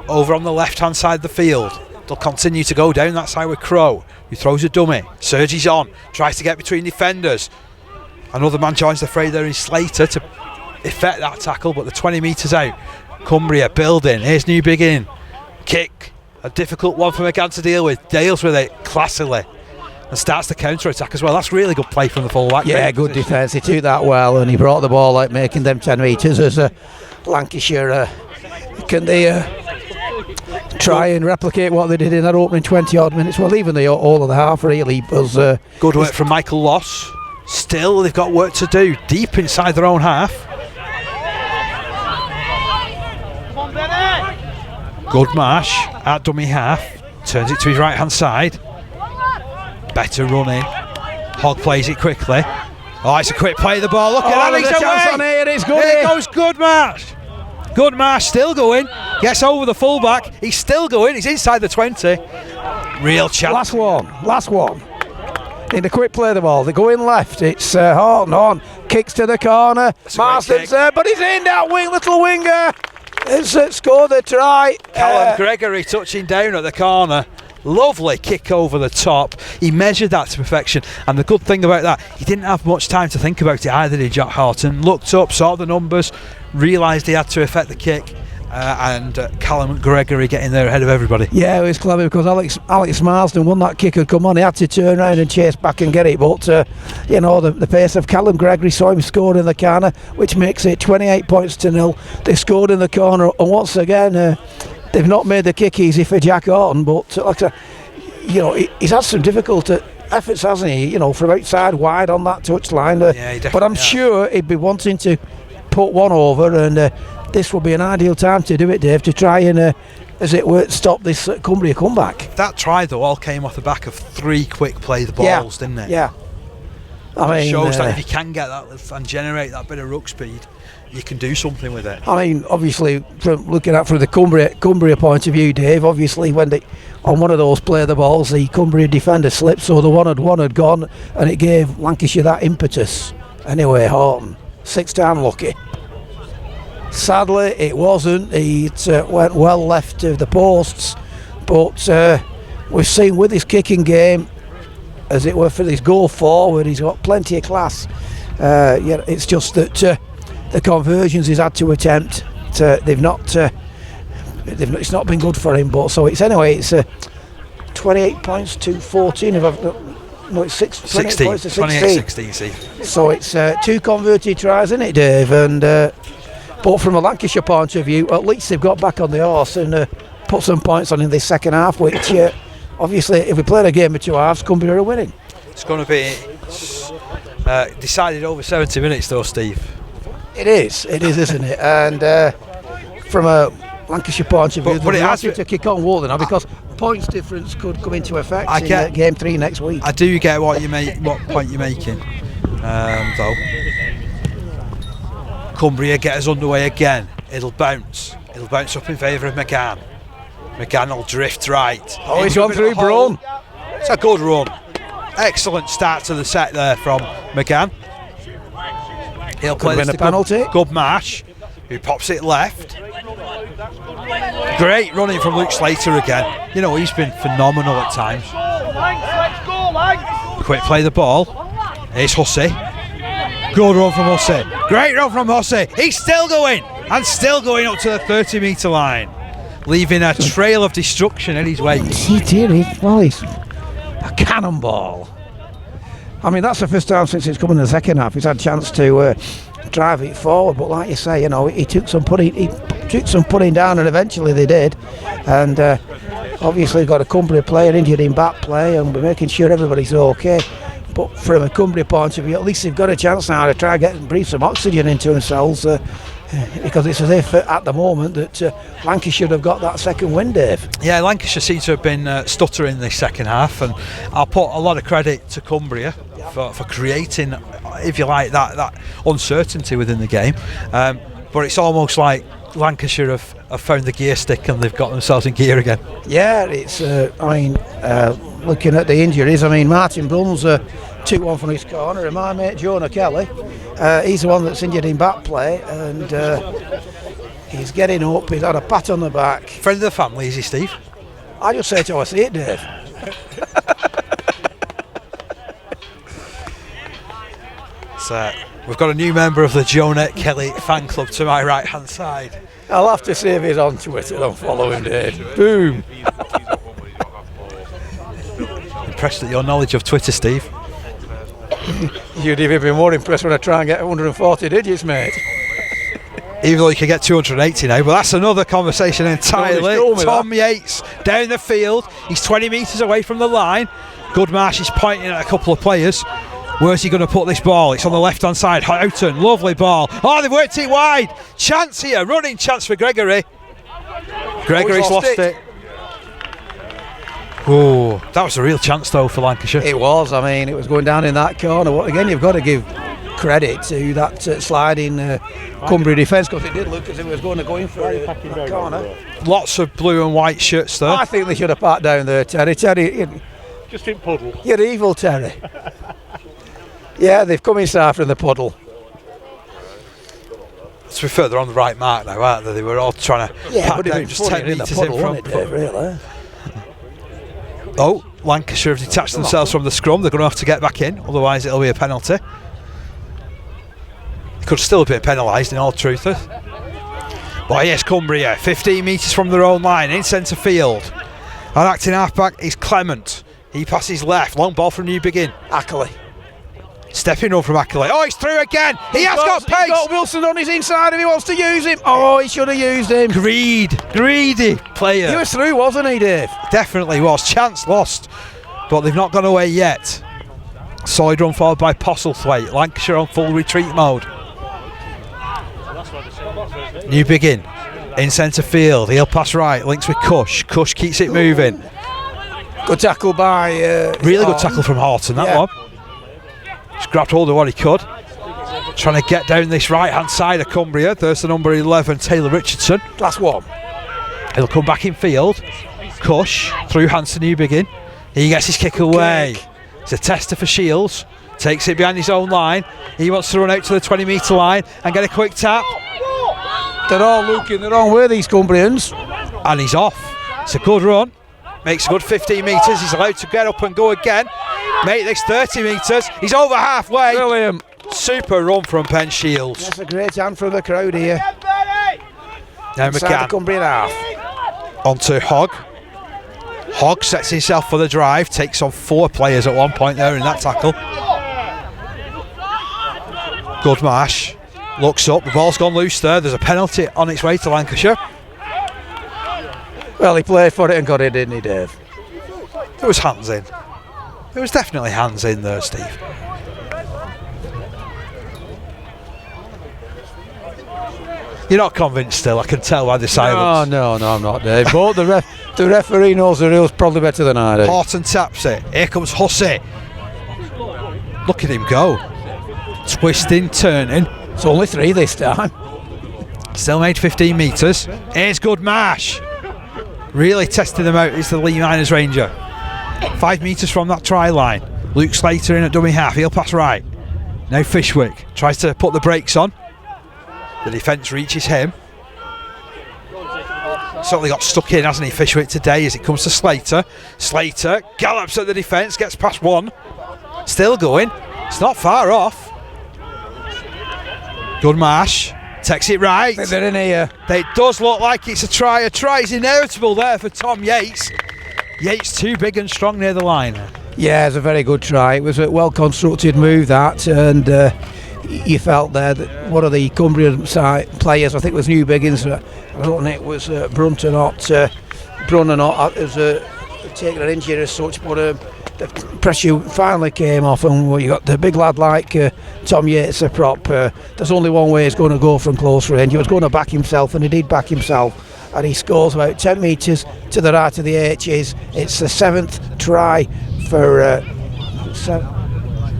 Over on the left hand side of the field. They'll continue to go down that side with Crow, who throws a dummy. Sergi's on, tries to get between defenders. Another man joins the fray there in Slater to effect that tackle, but the 20 metres out. Cumbria building. Here's New Beginning. Kick. A difficult one for McGann to deal with. Deals with it classily and starts the counter-attack as well. That's really good play from the full-back. Yeah, good defence. He took that well and he brought the ball out, making them 10 metres as Lancashire. Can they try and replicate what they did in that opening 20-odd minutes? Well, even all of the half really was... good work from Michael Loss. Still, they've got work to do deep inside their own half. Good marsh at dummy half. turns it to his right hand side. Better running. Hogg plays it quickly. Oh, it's a quick play of the ball. Look at that, he's away. On here, it's good. Here goes Goodmarsh. Goodmarsh still going. Gets over the fullback. He's still going. He's inside the 20. Real chance. Last one. Need a quick play of the ball. They go in left. It's Horton on. Kicks to the corner. Marston's there, but he's in that wing. Little winger. It's scored the try. Callum Gregory touching down at the corner. Lovely kick over the top. He measured that to perfection, and the good thing about that, he didn't have much time to think about it either, did Jack Horton? Looked up, saw the numbers, realised he had to effect the kick, and Callum Gregory getting there ahead of everybody. Yeah, it was clever because Alex Marsden, when that kick had come on, he had to turn around and chase back and get it, but the pace of Callum Gregory saw him scored in the corner, which makes it 28 points to 0. They scored in the corner, and once again they've not made the kick easy for Jack Horton, but like I said, he's had some difficult efforts, hasn't he? From outside wide on that touchline. But I'm sure he'd be wanting to put one over, and this will be an ideal time to do it, Dave, to try and, as it were, stop this Cumbria comeback. That try, though, all came off the back of 3 quick play the balls, didn't it? Yeah. It shows that if you can get that and generate that bit of ruck speed, you can do something with it. I mean, obviously, from looking at from the Cumbria point of view, Dave, obviously when on one of those play the balls, the Cumbria defender slipped, so the one had gone, and it gave Lancashire that impetus. Anyway, Horton, 6-time lucky. Sadly, it wasn't. It went well left of the posts, but we've seen with his kicking game, as it were, for his goal forward, he's got plenty of class. It's just that the conversions he's had to attempt, it's not been good for him. But so it's 28 points to 14. It's 16 points to 16. See. So it's 2 converted tries, isn't it, Dave? And but from a Lancashire point of view, at least they've got back on the horse and put some points on in this second half, which obviously, if we played a game of 2 halves, Cumbria are winning. It's going to be decided over 70 minutes, though, Steve. It is, isn't it? And from a Lancashire point of view, they're happy to kick on Walden now because points difference could come into effect in game 3 next week. I do get what point you're making, though. Cumbria get us underway again. It'll bounce up in favour of McGann. McGann will drift right. Oh, he's gone through Braun. It's a good run. Excellent start to the set there from McGann. He'll play this to penalty. Goodmarsh, who pops it left. Great running from Luke Slater again. He's been phenomenal at times. Quick play the ball. Here's Hussey. Good run from Hussey. Great run from Hussey. He's still going up to the 30-metre line, leaving a trail of destruction in his wake. He did. He's a cannonball. I mean, that's the first time since it's come in the second half he's had a chance to drive it forward. But like you say, he took some putting down, and eventually they did. And obviously got a Cumbria player injured in back play, and we're making sure everybody's okay. But from a Cumbria point of view, at least they've got a chance now to try and breathe some oxygen into themselves. Because it's as if at the moment that Lancashire have got that second win, Dave. Yeah, Lancashire seems to have been stuttering this second half, and I'll put a lot of credit to Cumbria for creating, if you like, that uncertainty within the game. But it's almost like Lancashire have found the gear stick and they've got themselves in gear again. Yeah, it's looking at the injuries, Martin Brunn's 2-1 from his corner, and my mate Jonah Kelly, he's the one that's injured in back play, and he's getting up. He's had a pat on the back. Friend of the family, is he, Steve? I just say to I see it, Dave. So we've got a new member of the Jonah Kelly fan club to my right hand side. I'll have to see if he's on Twitter and follow him, Dave. Boom. Impressed at your knowledge of Twitter, Steve. You'd even be more impressed when I try and get 140 digits, mate. Even though you can get 280 now, but that's another conversation entirely. Tom Yates down the field. He's 20 metres away from the line. Goodmarsh is pointing at a couple of players. Where's he going to put this ball? It's on the left hand side. Houghton, lovely ball. Oh, they've worked it wide. Chance here, running chance for Gregory. Gregory's lost it. Oh, that was a real chance though for Lancashire. It was. I mean, it was going down in that corner. Again, you've got to give credit to that sliding Cumbria defence, because it did look as if it was going to go in for a corner. Lots of blue and white shirts there. I think they should have parked down there, Terry. Terry, Just in puddle. you're evil, Terry. Yeah, they've come inside from the puddle. To be fair, they're on the right mark now, aren't they? They were all trying to pat down just 10 metres in front. Really? Oh, Lancashire have detached themselves from the scrum. They're going to have to get back in, otherwise it'll be a penalty. They could still have been penalised in all truth. But yes, Cumbria, 15 metres from their own line, in centre field. Our acting halfback is Clement. He passes left, long ball from New Begin. Ackley. Stepping up from Ackley. Oh, he's through again. He has got pace. He's got Wilson on his inside if he wants to use him. Oh, he should have used him. Greedy player. He was through, wasn't he, Dave? Definitely was. Chance lost, but they've not gone away yet. Solid run forward by Postlethwaite. Lancashire on full retreat mode. New Begin in centre field. He'll pass right. Links with Cush. Cush keeps it moving. Good tackle by... really good tackle from Horton, that one. Just grabbed hold of what he could. Trying to get down this right-hand side of Cumbria. There's the number 11, Taylor Richardson. Last one. He'll come back in field. Cush through hands to New Begin. He gets his kick away. It's a tester for Shields. Takes it behind his own line. He wants to run out to the 20-metre line and get a quick tap. They're all looking the wrong way, these Cumbrians. And he's off. It's a good run. Makes a good 15 metres. He's allowed to get up and go again. Make this 30 metres. He's over halfway. Brilliant. Super run from Ben Shields. That's a great hand from the crowd here. Now McCann. The Cumbrian half. Onto Hogg. Hogg sets himself for the drive. Takes on 4 players at one point there in that tackle. Goodmarsh looks up. The ball's gone loose there. There's a penalty on its way to Lancashire. Well, he played for it and got it, didn't he, Dave? There was hands in. There was definitely hands in there, Steve. You're not convinced still, I can tell by the silence. No, I'm not, Dave. But the referee knows the rules probably better than I do. Horton taps it. Here comes Hussey. Look at him go. Twisting, turning. It's only 3 this time. Still made 15 metres. Here's Goodmarsh. Really testing them out is the Lee Miners Ranger. 5 metres from that try line. Luke Slater in at dummy half. He'll pass right. Now Fishwick tries to put the brakes on. The defence reaches him. Certainly got stuck in, hasn't he, Fishwick, today as it comes to Slater. Slater gallops at the defence, gets past one. Still going. It's not far off. Goodmarsh takes it right. I think they're in here. It does look like it's a try. A try is inevitable there for Tom Yates. Yates too big and strong near the line. Yeah, it's a very good try. It was a well-constructed move, that, and you felt there that one of the Cumbrian side players, I think it was New Biggins, I don't think it was Brunt or not, was taking an injury as such, but the pressure finally came off, and you got the big lad like Tom Yates, a prop. There's only one way he's going to go from close range. He was going to back himself, and he did back himself, and he scores about 10 metres to the right of the H's. It's the 7th try for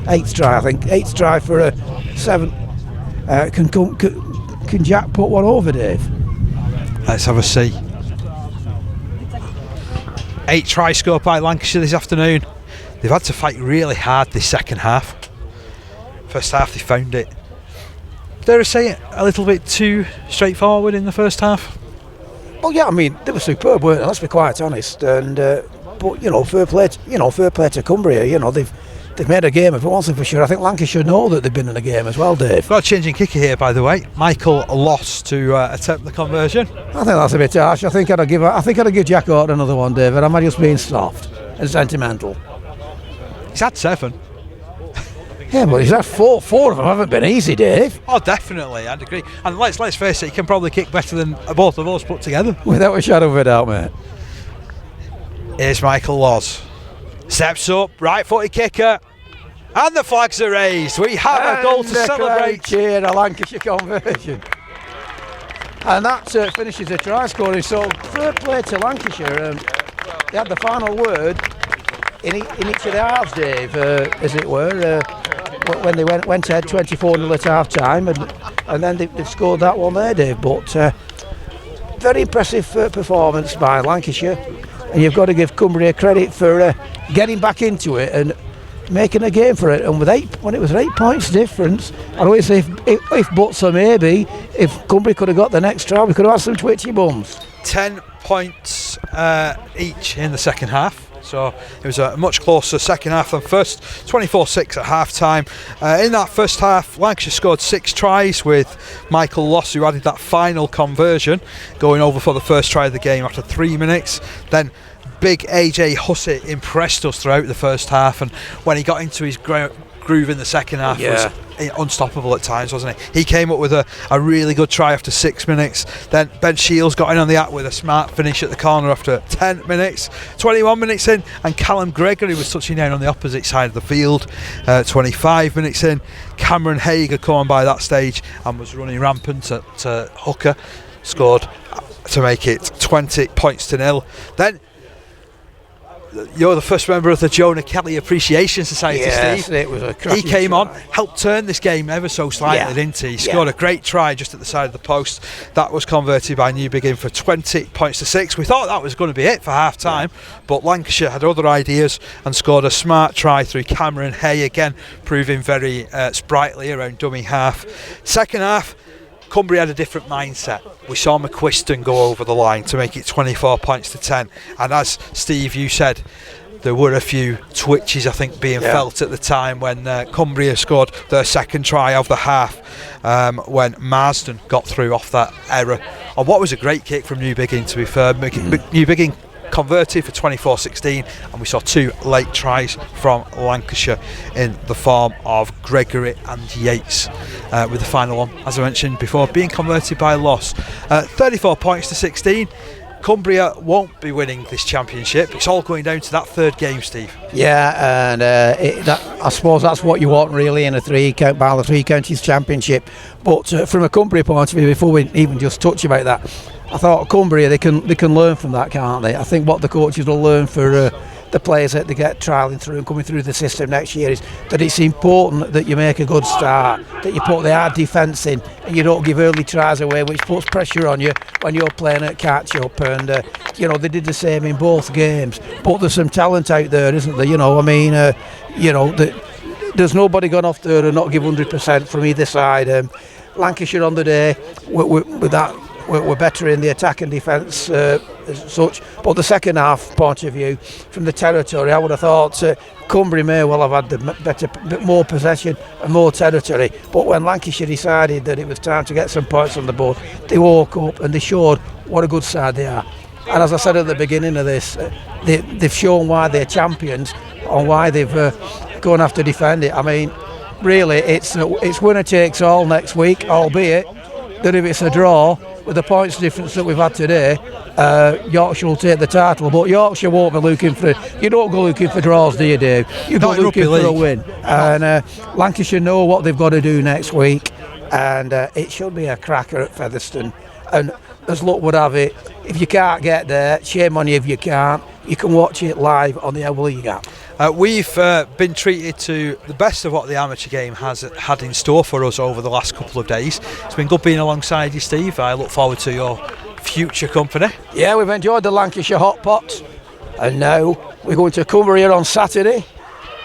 8th try, I think. 8th try for a 7th. Can Jack put one over, Dave? Let's have a see. 8 try scored by Lancashire this afternoon. They've had to fight really hard this second half. First half they found it, dare I say it, a little bit too straightforward in the first half. Well, yeah, I mean they were superb, weren't they? Let's be quite honest. And but fair play to Cumbria. They've made a game of it, wasn't for sure. I think Lancashire know that they've been in a game as well, Dave. Got a changing kicker here, by the way. Michael lost to attempt the conversion. I think that's a bit harsh. I think I'd give Jack Horton another one, David. Am I just being soft and sentimental? He's had 7. Yeah, but he's had 4. 4 of them haven't been easy, Dave. Oh, definitely, I'd agree. And let's face it, he can probably kick better than both of us put together. Without a shadow of a doubt, mate. Here's Michael Laws. Steps up, right-footed kicker. And the flags are raised. We have a goal to celebrate. Cheer, a Lancashire conversion. And that finishes the try scoring. So fair play to Lancashire. they had the final word in each of the halves, Dave, as it were, when they went ahead 24-0 at half time, and then they've scored that one there, Dave. But very impressive performance by Lancashire, and you've got to give Cumbria credit for getting back into it and making a game for it. And when it was 8 points difference, I always say if buts or maybe, if Cumbria could have got the next try, we could have had some twitchy bums. 10 points each in the second half. So it was a much closer second half than first. 24-6 at half time. In that first half, Lancashire scored 6 tries, with Michael Loss, who added that final conversion, going over for the first try of the game after 3 minutes. Then big AJ Hussett impressed us throughout the first half, and when he got into his groove in the second half, was unstoppable at times, wasn't he? He came up with a really good try after 6 minutes. Then Ben Shields got in on the act with a smart finish at the corner after 10 minutes. 21 minutes in, and Callum Gregory was touching down on the opposite side of the field. 25 minutes in, Cameron Haig had come on by that stage and was running rampant at hooker, scored to make it 20 points to 0. Then you're the first member of the Jonah Kelly Appreciation Society, Steve. It was a cracking He came try. on, helped turn this game ever so slightly, didn't he? He scored a great try just at the side of the post. That was converted by Newbiggin for 20 points to 6. We thought that was going to be it for half time, but Lancashire had other ideas and scored a smart try through Cameron Hay, again proving very sprightly around dummy half. Second half, Cumbria had a different mindset. We saw McQuiston go over the line to make it 24 points to 10, and as Steve, you said, there were a few twitches, I think, being felt at the time when Cumbria scored their second try of the half, when Marsden got through off that error. And what was a great kick from Newbiggin, to be fair. Newbiggin converted for 24-16, and we saw 2 late tries from Lancashire in the form of Gregory and Yates, with the final one, as I mentioned before, being converted by Loss. 34 points to 16. Cumbria won't be winning this championship. It's all going down to that third game, Steve. Yeah, and I suppose that's what you want really in a three counties championship. But from a Cumbria point of view, before we even just touch about that, I thought Cumbria, they can learn from that, can't they? I think what the coaches will learn for the players that they get trialling through and coming through the system next year is that it's important that you make a good start, that you put the hard defence in, and you don't give early tries away, which puts pressure on you when you're playing at catch up. And they did the same in both games. But there's some talent out there, isn't there? There's nobody gone off there and not give 100% from either side. Lancashire on the day with that. We're better in the attack and defence as such, but the second half point of view, from the territory, I would have thought Cumbria may well have had bit more possession and more territory, but when Lancashire decided that it was time to get some points on the board, they woke up and they showed what a good side they are. And as I said at the beginning of this, they've shown why they're champions and why they've gone after defend it. I mean, really, it's winner takes all next week, albeit that if it's a draw, with the points difference that we've had today, Yorkshire will take the title, but Yorkshire won't be looking for it. You don't go looking for draws, do you, Dave? You go looking for a win. And Lancashire know what they've got to do next week, and it should be a cracker at Featherstone. And as luck would have it, if you can't get there, shame on you if you can't. You can watch it live on the Elwood League app. We've been treated to the best of what the amateur game has had in store for us over the last couple of days. It's been good being alongside you, Steve. I look forward to your future company. Yeah, we've enjoyed the Lancashire Hot Pot, and now we're going to Cumbria on Saturday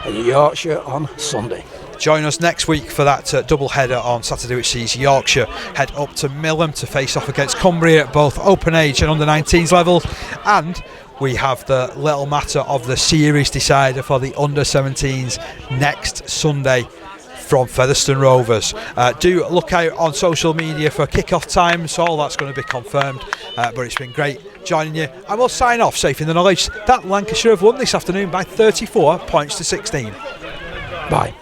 and Yorkshire on Sunday. Join us next week for that double header on Saturday, which sees Yorkshire head up to Millham to face off against Cumbria at both open age and under 19s levels, and we have the little matter of the series decider for the under 17s next Sunday from Featherstone Rovers. Do look out on social media for kick-off times. All that's going to be confirmed, but it's been great joining you, and we'll sign off safe in the knowledge that Lancashire have won this afternoon by 34 points to 16. Bye.